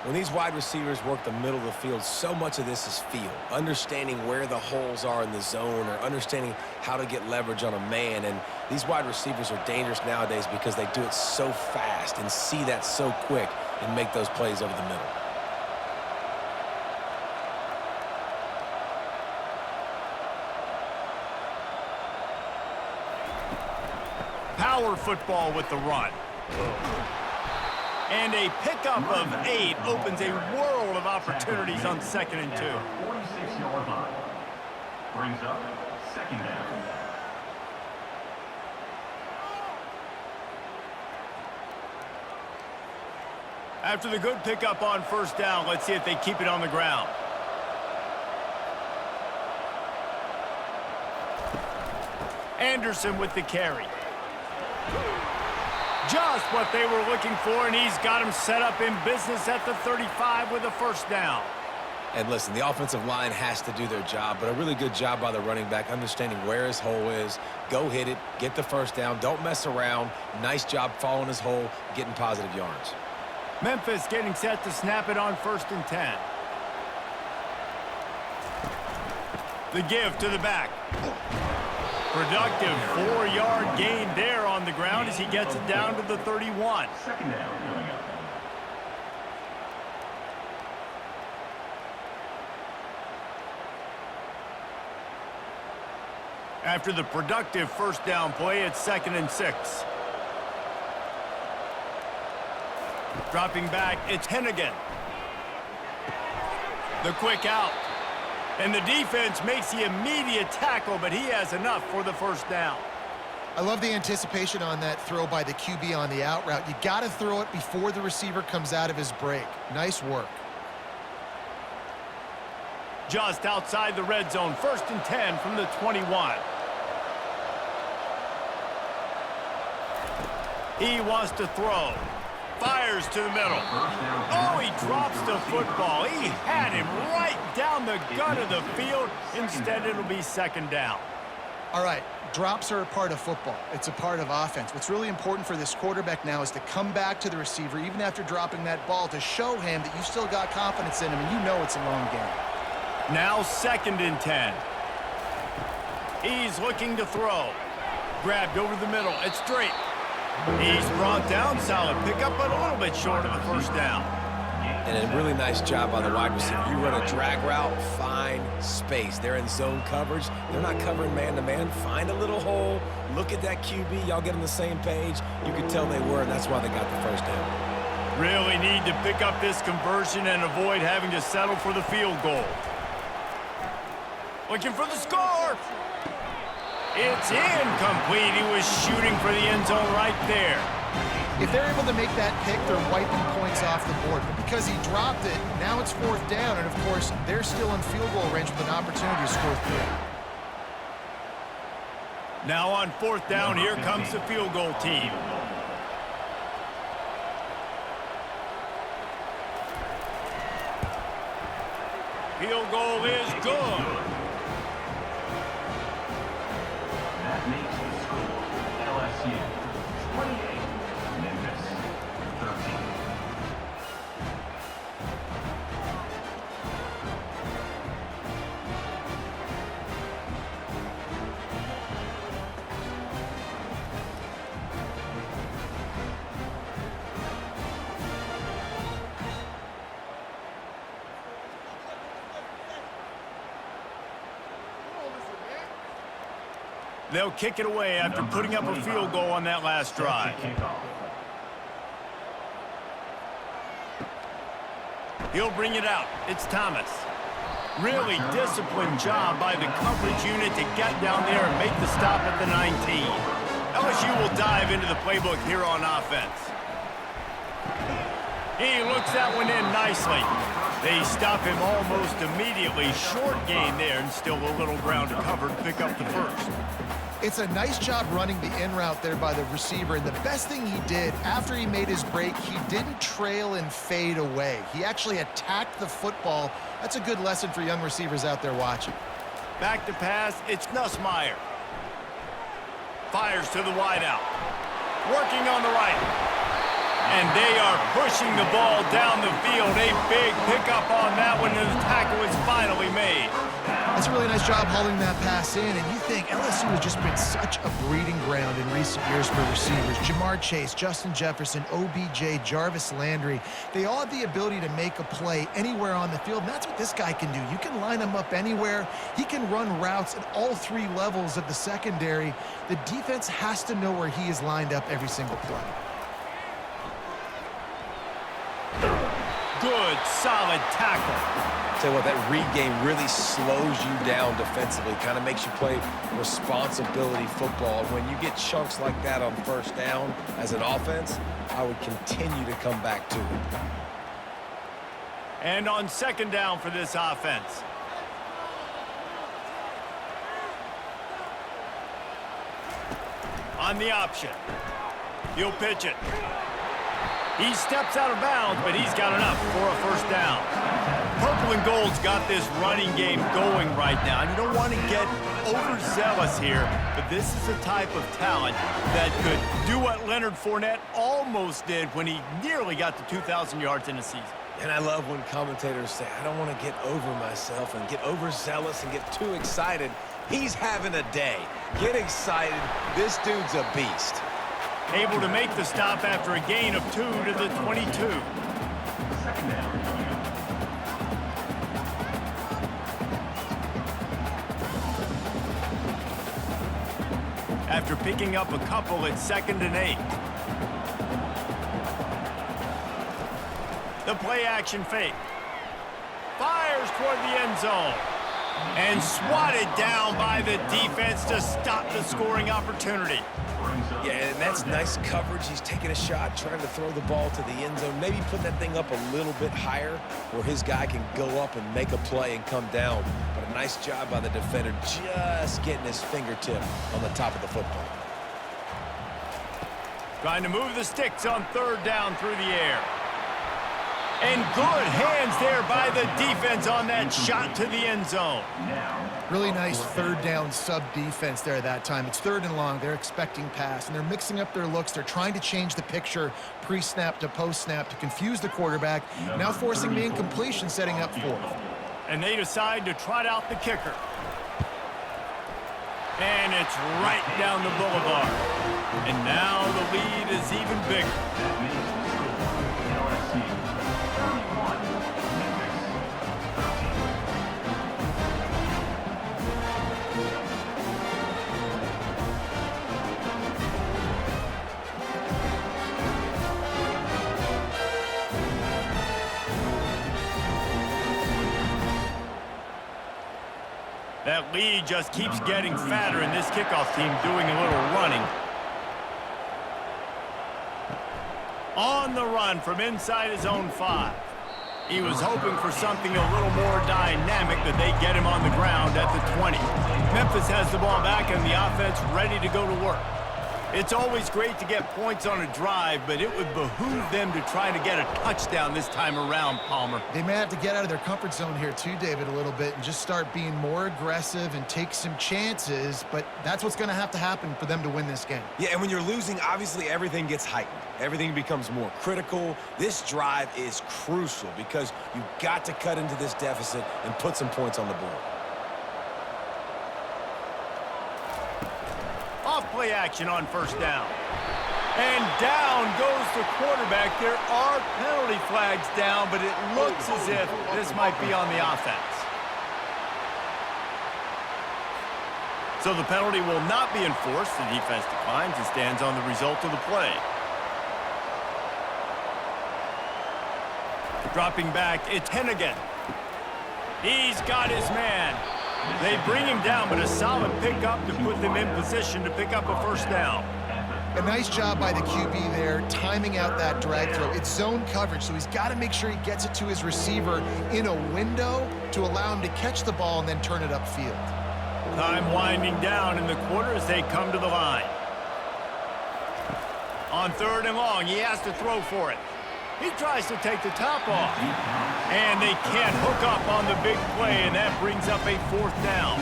When these wide receivers work the middle of the field, so much of this is feel. Understanding where the holes are in the zone or understanding how to get leverage on a man. And these wide receivers are dangerous nowadays because they do it so fast and see that so quick and make those plays over the middle. Power football with the run. And a pickup of 8 opens a world of opportunities on 2nd and 2. 46-yard line. Brings up 2nd down. After the good pickup on 1st down, let's see if they keep it on the ground. Anderson with the carry. Just what they were looking for, and he's got him set up in business at the 35 with a 1st down. And listen, the offensive line has to do their job, but a really good job by the running back, understanding where his hole is. Go hit it, get the first down, don't mess around. Nice job following his hole, getting positive yards. Memphis getting set to snap it on 1st and 10. The give to the back. Productive 4-yard gain there on the ground as he gets it down to the 31. Second down coming up. After the productive first down play, it's 2nd and 6. Dropping back, it's Hennigan. The quick out. And the defense makes the immediate tackle, but he has enough for the first down. I love the anticipation on that throw by the QB on the out route. You got to throw it before the receiver comes out of his break. Nice work. Just outside the red zone, 1st and 10 from the 21. He wants to throw. Fires to the middle. Oh, he drops the football. He had him right down the gut of the field. Instead, it'll be 2nd down. All right, drops are a part of football. It's a part of offense. What's really important for this quarterback now is to come back to the receiver, even after dropping that ball, to show him that you still got confidence in him, and you know it's a long game. Now 2nd and 10. He's looking to throw. Grabbed over the middle. It's straight. He's brought down. Solid pickup, but a little bit short of the first down. And a really nice job by the wide receiver. You run a drag route, find space. They're in zone coverage. They're not covering man-to-man. Find a little hole. Look at that QB. Y'all get on the same page. You can tell they were, and that's why they got the first down. Really need to pick up this conversion and avoid having to settle for the field goal. Looking for the score. It's incomplete. He was shooting for the end zone right there. If they're able to make that pick, they're wiping points off the board. But because he dropped it, now it's 4th down. And, of course, they're still in field goal range with an opportunity to score 3. Now on 4th down, here comes the field goal team. Field goal is good. That makes the score LSU 28, Memphis 13. They'll kick it away after putting up a field goal on that last drive. He'll bring it out. It's Thomas. Really disciplined job by the coverage unit to get down there and make the stop at the 19. LSU will dive into the playbook here on offense. He looks that one in nicely. They stop him almost immediately. Short gain there, and still a little ground to cover to pick up the first. It's a nice job running the in route there by the receiver. And the best thing he did after he made his break, he didn't trail and fade away. He actually attacked the football. That's a good lesson for young receivers out there watching. Back to pass, it's Nussmeier. Fires to the wideout. Working on the right. And they are pushing the ball down the field. A big pickup on that one, and the tackle is finally made. That's a really nice job hauling that pass in, and you think LSU has just been such a breeding ground in recent years for receivers. Jamar Chase, Justin Jefferson, OBJ, Jarvis Landry, they all have the ability to make a play anywhere on the field, and that's what this guy can do. You can line him up anywhere. He can run routes at all 3 levels of the secondary. The defense has to know where he is lined up every single play. Good, solid tackle. Tell you what, that read game really slows you down defensively, kind of makes you play responsibility football. When you get chunks like that on first down as an offense, I would continue to come back to it. And on 2nd down for this offense. On the option. He'll pitch it. He steps out of bounds, but he's got enough for a first down. Purple and gold's got this running game going right now. And you don't want to get overzealous here, but this is a type of talent that could do what Leonard Fournette almost did when he nearly got to 2,000 yards in a season. And I love when commentators say, I don't want to get over myself and get overzealous and get too excited. He's having a day. Get excited. This dude's a beast. Able to make the stop after a gain of 2 to the 22. Second down. After picking up a couple, it's 2nd and 8. The play action fake. Fires toward the end zone. And swatted down by the defense to stop the scoring opportunity. Yeah, and that's nice coverage. He's taking a shot, trying to throw the ball to the end zone. Maybe put that thing up a little bit higher where his guy can go up and make a play and come down. But a nice job by the defender just getting his fingertip on the top of the football. Trying to move the sticks on 3rd down through the air. And good hands there by the defense on that shot to the end zone. Really nice 3rd down sub-defense there that time. It's 3rd and long. They're expecting pass, and they're mixing up their looks. They're trying to change the picture pre-snap to post-snap to confuse the quarterback, now forcing the incompletion, setting up 4th. And they decide to trot out the kicker. And it's right down the boulevard. And now the lead is even bigger. That makes the score LSU 31, Memphis 13. That lead just keeps getting fatter, and this kickoff team doing a little running. On the run from inside his own 5. He was hoping for something a little more dynamic, but they get him on the ground at the 20. Memphis has the ball back and the offense ready to go to work. It's always great to get points on a drive, but it would behoove them to try to get a touchdown this time around, Palmer. They may have to get out of their comfort zone here too, David, a little bit and just start being more aggressive and take some chances, but that's what's going to have to happen for them to win this game. Yeah, and when you're losing, obviously everything gets heightened. Everything becomes more critical. This drive is crucial because you've got to cut into this deficit and put some points on the board. Off-play action on 1st down. And down goes the quarterback. There are penalty flags down, but it looks as if this might be on the offense. So the penalty will not be enforced. The defense declines and stands on the result of the play. Dropping back, it's Hennigan. He's got his man. They bring him down, but a solid pickup to put them in position to pick up a 1st down. A nice job by the QB there, timing out that drag throw. It's zone coverage, so he's got to make sure he gets it to his receiver in a window to allow him to catch the ball and then turn it upfield. Time winding down in the quarter as they come to the line. On 3rd and long, he has to throw for it. He tries to take the top off. And they can't hook up on the big play, and that brings up a 4th down.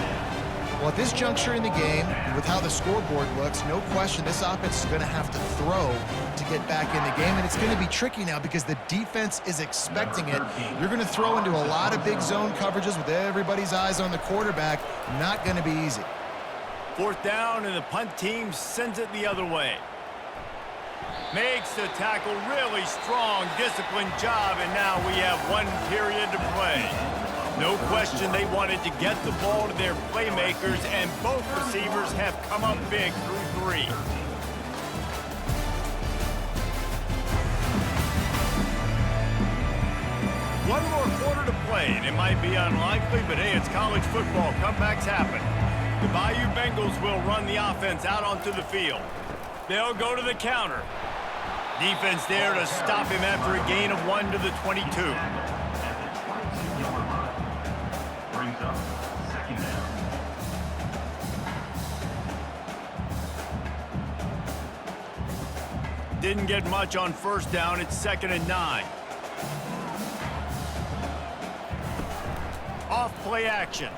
Well, at this juncture in the game, with how the scoreboard looks, no question this offense is going to have to throw to get back in the game, and it's going to be tricky now because the defense is expecting it. You're going to throw into a lot of big zone coverages with everybody's eyes on the quarterback. Not going to be easy. 4th down, and the punt team sends it the other way. Makes the tackle, really strong, disciplined job, and now we have 1 period to play. No question they wanted to get the ball to their playmakers, and both receivers have come up big through 3. One more quarter to play, and it might be unlikely, but hey, it's college football. Comebacks happen. The Bayou Bengals will run the offense out onto the field. They'll go to the counter. Defense there to stop him after a gain of 1 to the 22. At the 22-yard line. Brings up 2nd down. Didn't get much on 1st down. It's 2nd and 9. off play action.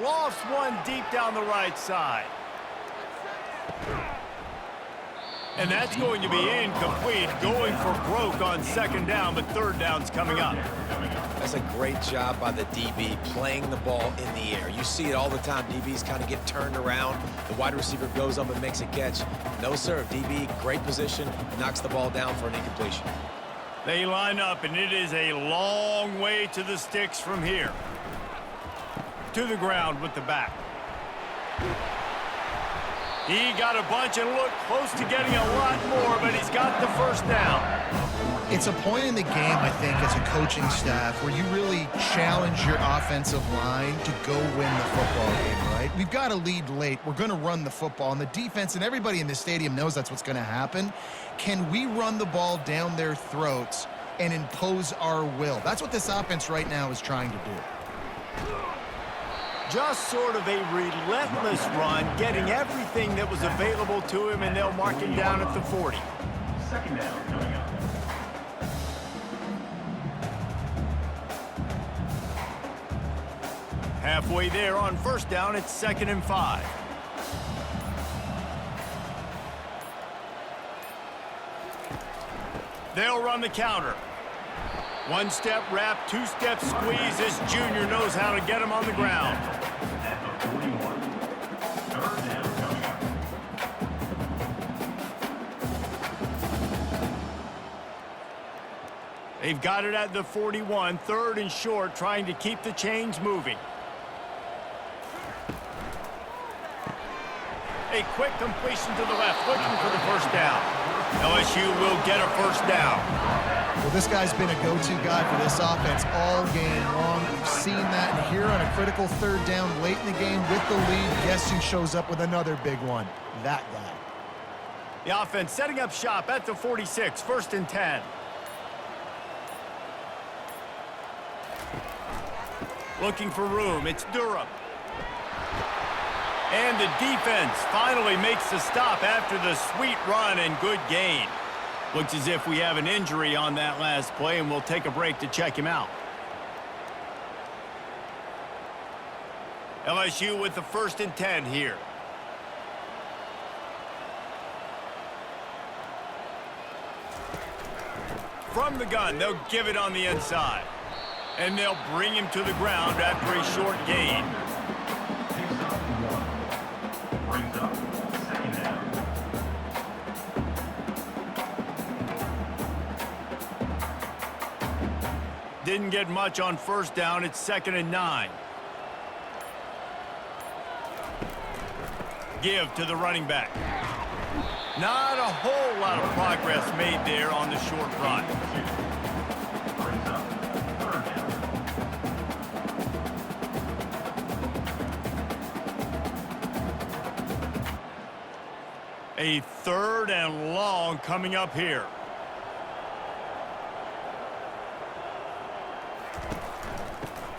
Lofts one deep down the right side. And that's going to be incomplete, going for broke on second down, but third down's coming up. That's a great job by the DB playing the ball in the air. You see it all the time. DBs kind of get turned around. The wide receiver goes up and makes a catch. No, sir. DB, great position, knocks the ball down for an incompletion. They line up, and it is a long way to the sticks from here. To the ground with the back. He got a bunch and looked close to getting a lot more, but he's got the first down. It's a point in the game, I think, as a coaching staff where you really challenge your offensive line to go win the football game, right? We've got to lead late. We're going to run the football, and the defense and everybody in the stadium knows that's what's going to happen. Can we run the ball down their throats and impose our will? That's what this offense right now is trying to do. Just sort of a relentless run, getting everything that was available to him, and they'll mark him down at the 40. Second down coming up. Halfway there on first down, it's 2nd and 5. They'll run the counter. One step wrap, two step squeeze. This junior knows how to get him on the ground. At the 41. Third down coming up. They've got it at the 41, 3rd and short, trying to keep the chains moving. A quick completion to the left, looking for the first down. LSU will get a first down. Well, this guy's been a go-to guy for this offense all game long. We've seen that, and here on a critical third down late in the game with the lead, guess who shows up with another big one? That guy. The offense setting up shop at the 46, 1st and 10. Looking for room, it's Durham. And the defense finally makes the stop after the sweet run and good gain. Looks as if we have an injury on that last play, and we'll take a break to check him out. LSU with the 1st and 10 here. From the gun, they'll give it on the inside. And they'll bring him to the ground after a short gain. Brings up second down. Didn't get much on first down. It's 2nd and 9. Give to the running back. Not a whole lot of progress made there on the short run. Brings up third down. A 3rd and long coming up here.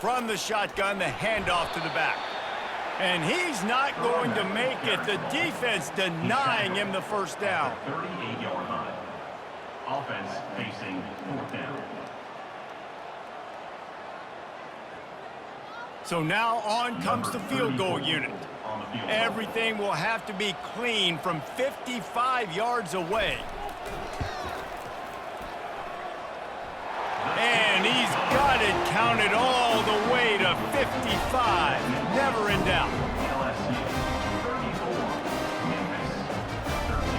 From the shotgun, the handoff to the back. And he's not going to make it. The defense denying him the first down. 38-yard line. Offense facing 4th down. So now on comes the field goal unit. On the field. Everything will have to be clean from 55 yards away. And he's got it counted all the way to 55. Never in doubt. LSU 34. Memphis 13.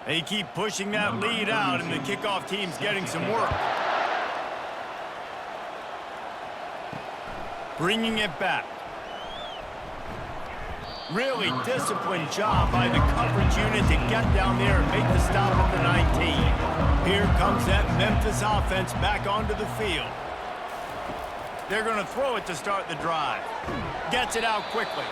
They keep pushing that lead out, and the kickoff team's getting some work. Bringing it back. Really disciplined job by the coverage unit to get down there and make the stop at the 19. Here comes that Memphis offense back onto the field. They're going to throw it to start the drive. Gets it out quickly.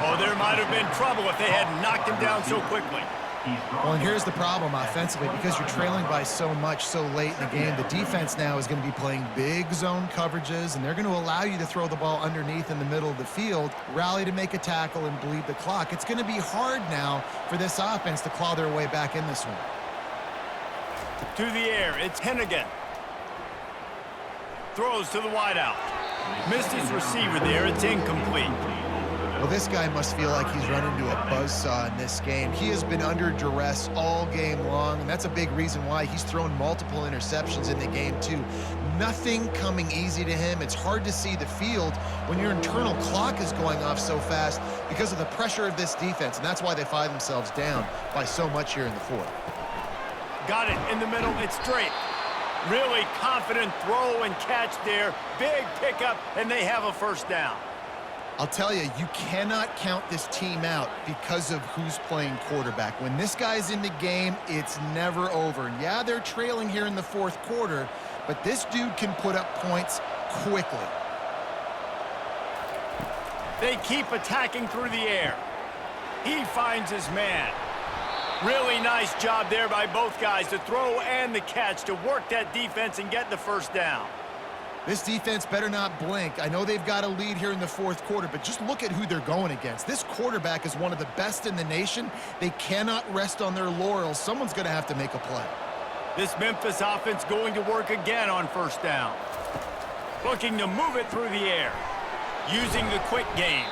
Oh, there might have been trouble if they hadn't knocked him down so quickly. Well, and here's the problem offensively. Because you're trailing by so much so late in the game, the defense now is going to be playing big zone coverages, and they're going to allow you to throw the ball underneath in the middle of the field, rally to make a tackle, and bleed the clock. It's going to be hard now for this offense to claw their way back in this one. To the air, it's Hennigan. Throws to the wideout. Missed his receiver there, it's incomplete. Well, this guy must feel like he's run into a buzzsaw in this game. He has been under duress all game long, and that's a big reason why he's thrown multiple interceptions in the game, too. Nothing coming easy to him. It's hard to see the field when your internal clock is going off so fast because of the pressure of this defense, and that's why they find themselves down by so much here in the fourth. Got it in the middle, it's straight. Really confident throw and catch there. Big pickup, and they have a first down. I'll tell you, you cannot count this team out because of who's playing quarterback. When this guy's in the game, it's never over. And yeah, they're trailing here in the fourth quarter, but this dude can put up points quickly. They keep attacking through the air. He finds his man. Really nice job there by both guys to throw and the catch to work that defense and get the first down. This defense better not blink. I know they've got a lead here in the fourth quarter, but just look at who they're going against. This quarterback is one of the best in the nation. They cannot rest on their laurels. Someone's going to have to make a play. This Memphis offense going to work again on first down. Looking to move it through the air. Using the quick game.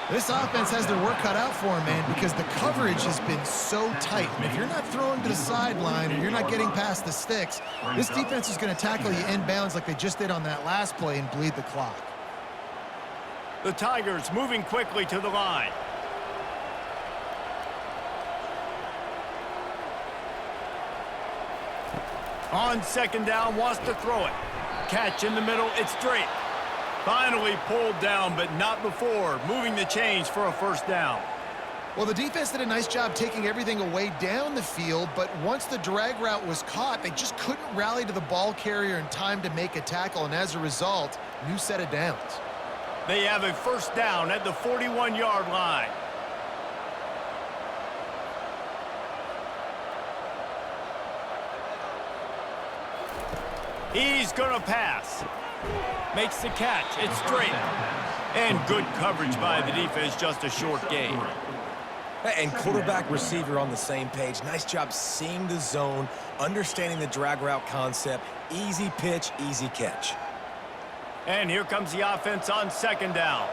This offense has their work cut out for them, man, because the coverage has been so tight. And if you're not throwing to the sideline or you're not getting past the sticks, this defense is going to tackle you inbounds like they just did on that last play and bleed the clock. The Tigers moving quickly to the line. On second down, wants to throw it. Catch in the middle, it's straight. Finally pulled down, but not before. Moving the chains for a first down. Well, the defense did a nice job taking everything away down the field, but once the drag route was caught, they just couldn't rally to the ball carrier in time to make a tackle, and as a result, new set of downs. They have a first down at the 41-yard line. He's going to pass. Makes the catch. It's straight. And good coverage by the defense, just a short gain. And quarterback receiver on the same page. Nice job seeing the zone, understanding the drag route concept. Easy pitch, easy catch. And here comes the offense on second down.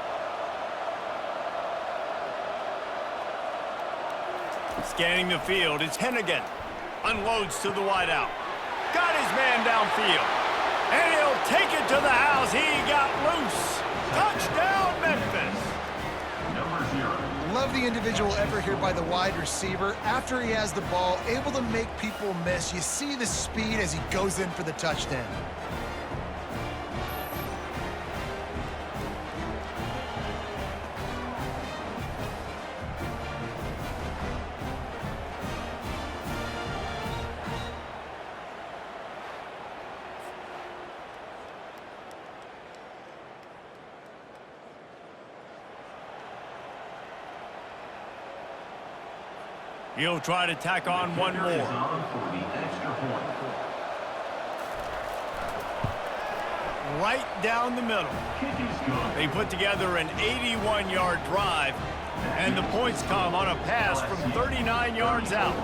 Scanning the field, it's Hennigan. Unloads to the wideout. Got his man downfield. And he'll take it to the house. He got loose. Touchdown, Memphis. Number 0. Love the individual effort here by the wide receiver. After he has the ball, able to make people miss. You see the speed as he goes in for the touchdown. He'll try to tack on one more. Right down the middle. They put together an 81-yard drive, and the points come on a pass from 39 yards out.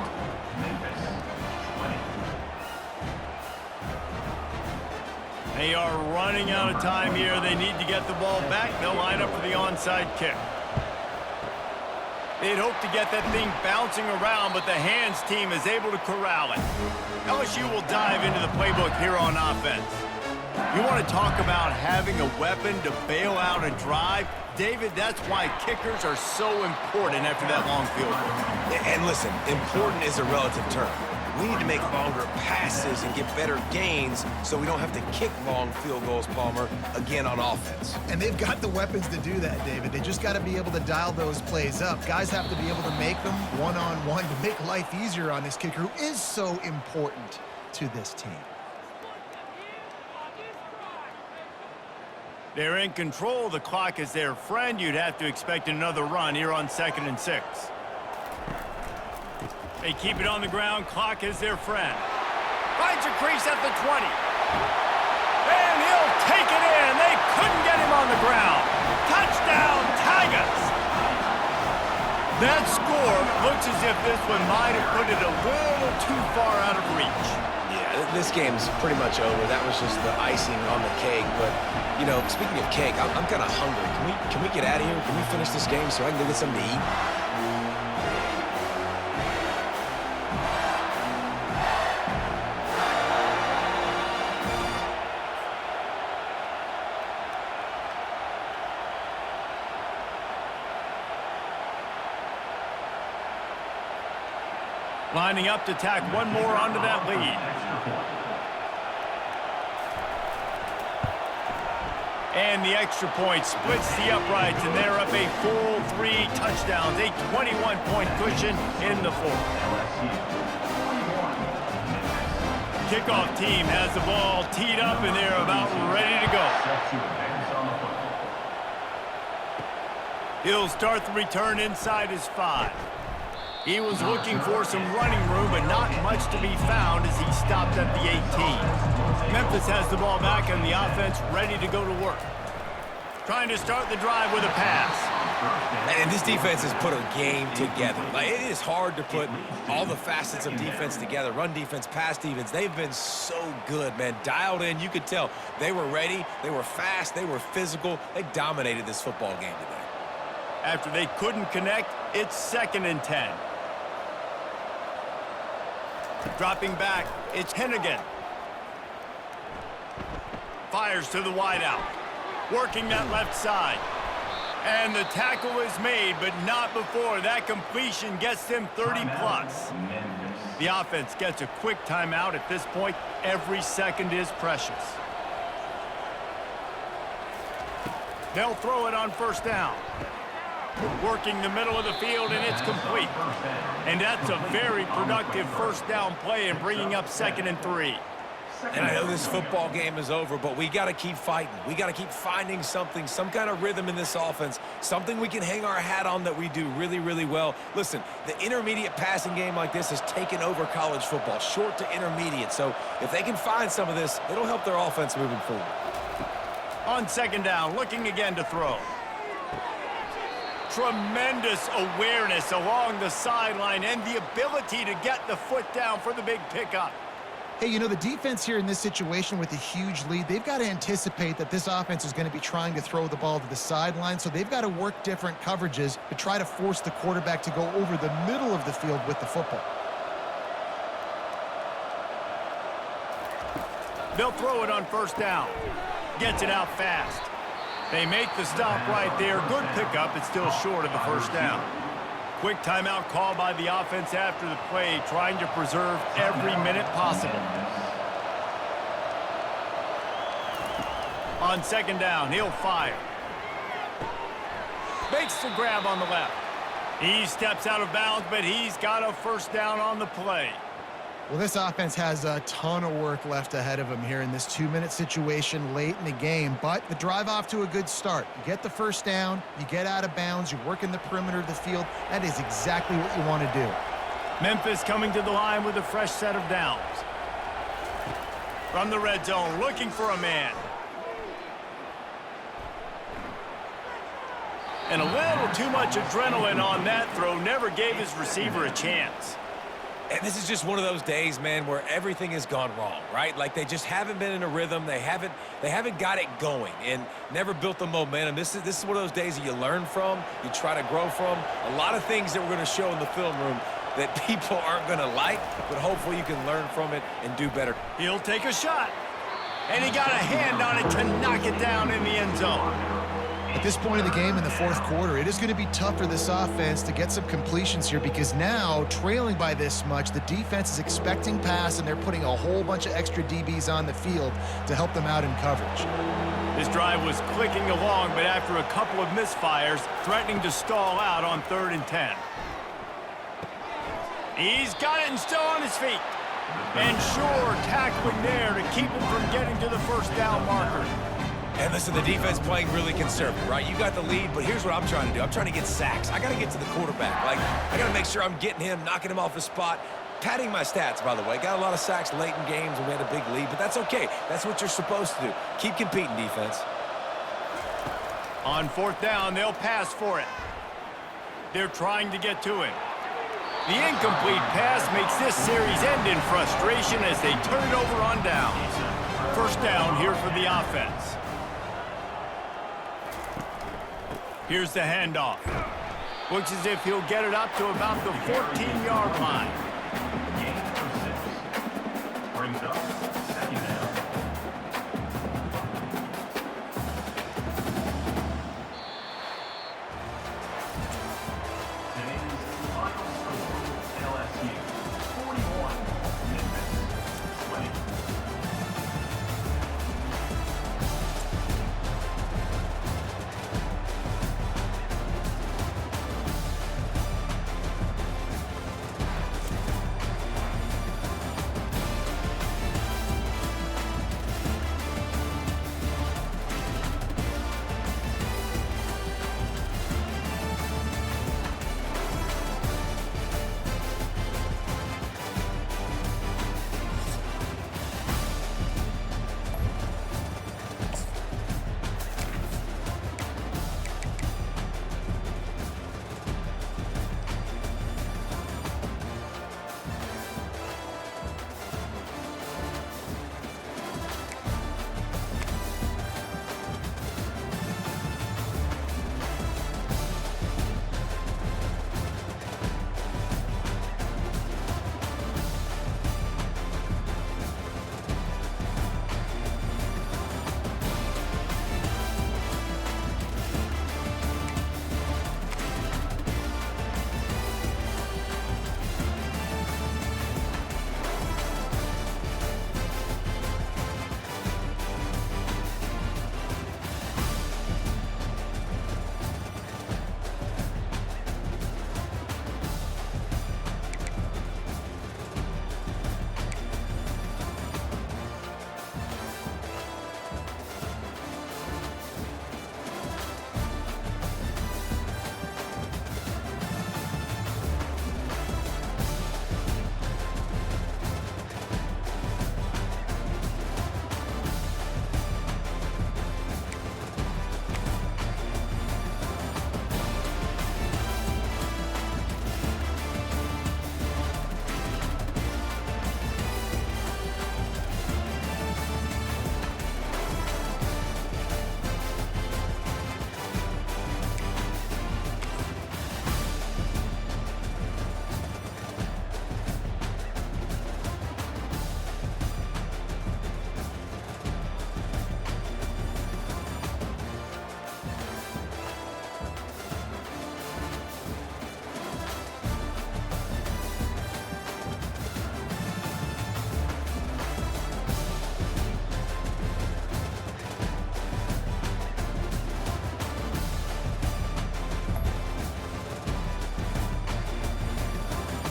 They are running out of time here. They need to get the ball back. They'll line up for the onside kick. They'd hope to get that thing bouncing around, but the hands team is able to corral it. LSU will dive into the playbook here on offense. You want to talk about having a weapon to bail out a drive? David, that's why kickers are so important after that long field goal. And listen, important is a relative term. We need to make longer passes and get better gains so we don't have to kick long field goals, Palmer, again on offense. And they've got the weapons to do that, David. They just got to be able to dial those plays up. Guys have to be able to make them one-on-one to make life easier on this kicker who is so important to this team. They're in control. The clock is their friend. You'd have to expect another run here on 2nd and 6. They keep it on the ground. Clock is their friend. Finds a crease at the 20. And he'll take it in. They couldn't get him on the ground. Touchdown, Tigers. That score looks as if this one might have put it a little too far out of reach. Yeah, this game's pretty much over. That was just the icing on the cake. But, you know, speaking of cake, I'm kind of hungry. Can we get out of here? Can we finish this game so I can go get something to eat? Lining up to tack one more onto that lead. And the extra point splits the uprights, and they're up a full 3 touchdowns, a 21-point cushion in the fourth. Kickoff team has the ball teed up, and they're about ready to go. He'll start the return inside his 5. He was looking for some running room, but not much to be found as he stopped at the 18. Memphis has the ball back and the offense ready to go to work. Trying to start the drive with a pass. And this defense has put a game together. Like, it is hard to put all the facets of defense together. Run defense, pass defense. They've been so good, man. Dialed in. You could tell they were ready. They were fast. They were physical. They dominated this football game today. After they couldn't connect, it's 2nd and 10. Dropping back, it's Hennigan. Fires to the wideout. Working that left side. And the tackle is made, but not before that completion gets them 30-plus. The offense gets a quick timeout at this point. Every second is precious. They'll throw it on 1st down. Working the middle of the field, and it's complete. And that's a very productive 1st down play and bringing up 2nd and 3. And I know this football game is over, but we got to keep fighting. We got to keep finding something, some kind of rhythm in this offense, something we can hang our hat on that we do really, really well. Listen, the intermediate passing game like this has taken over college football, short to intermediate. So if they can find some of this, it'll help their offense moving forward. On 2nd down, looking again to throw. Tremendous awareness along the sideline and the ability to get the foot down for the big pickup. Hey, you know, the defense here in this situation with a huge lead, they've got to anticipate that this offense is going to be trying to throw the ball to the sideline, so they've got to work different coverages to try to force the quarterback to go over the middle of the field with the football. They'll throw it on 1st down. Gets it out fast. They make the stop right there. Good pickup. It's still short of the 1st down. Quick timeout call by the offense after the play, trying to preserve every minute possible. On 2nd down, he'll fire. Makes the grab on the left. He steps out of bounds, but he's got a 1st down on the play. Well, this offense has a ton of work left ahead of them here in this 2-minute situation late in the game, but the drive off to a good start. You get the 1st down, you get out of bounds, you work in the perimeter of the field. That is exactly what you want to do. Memphis coming to the line with a fresh set of downs. From the red zone, looking for a man. And a little too much adrenaline on that throw, never gave his receiver a chance. And this is just one of those days, man, where everything has gone wrong, right? Like they just haven't been in a rhythm. They haven't got it going and never built the momentum. This is one of those days that you learn from, you try to grow from. A lot of things that we're going to show in the film room that people aren't going to like, but hopefully you can learn from it and do better. He'll take a shot. And he got a hand on it to knock it down in the end zone. At this point of the game in the 4th quarter, it is going to be tough for this offense to get some completions here because now, trailing by this much, the defense is expecting pass, and they're putting a whole bunch of extra DBs on the field to help them out in coverage. This drive was clicking along, but after a couple of misfires, threatening to stall out on 3rd and 10. He's got it and still on his feet. And sure, tackling there to keep him from getting to the 1st down marker. And listen, the defense playing really conservative, right? You got the lead, but here's what I'm trying to do. I'm trying to get sacks. I got to get to the quarterback. Like, I got to make sure I'm getting him, knocking him off his spot. Padding my stats, by the way. Got a lot of sacks late in games when we had a big lead, but that's okay. That's what you're supposed to do. Keep competing, defense. On 4th down, they'll pass for it. They're trying to get to it. The incomplete pass makes this series end in frustration as they turn it over on downs. 1st down here for the offense. Here's the handoff. Looks as if he'll get it up to about the 14-yard line. Gain of 6. Brings up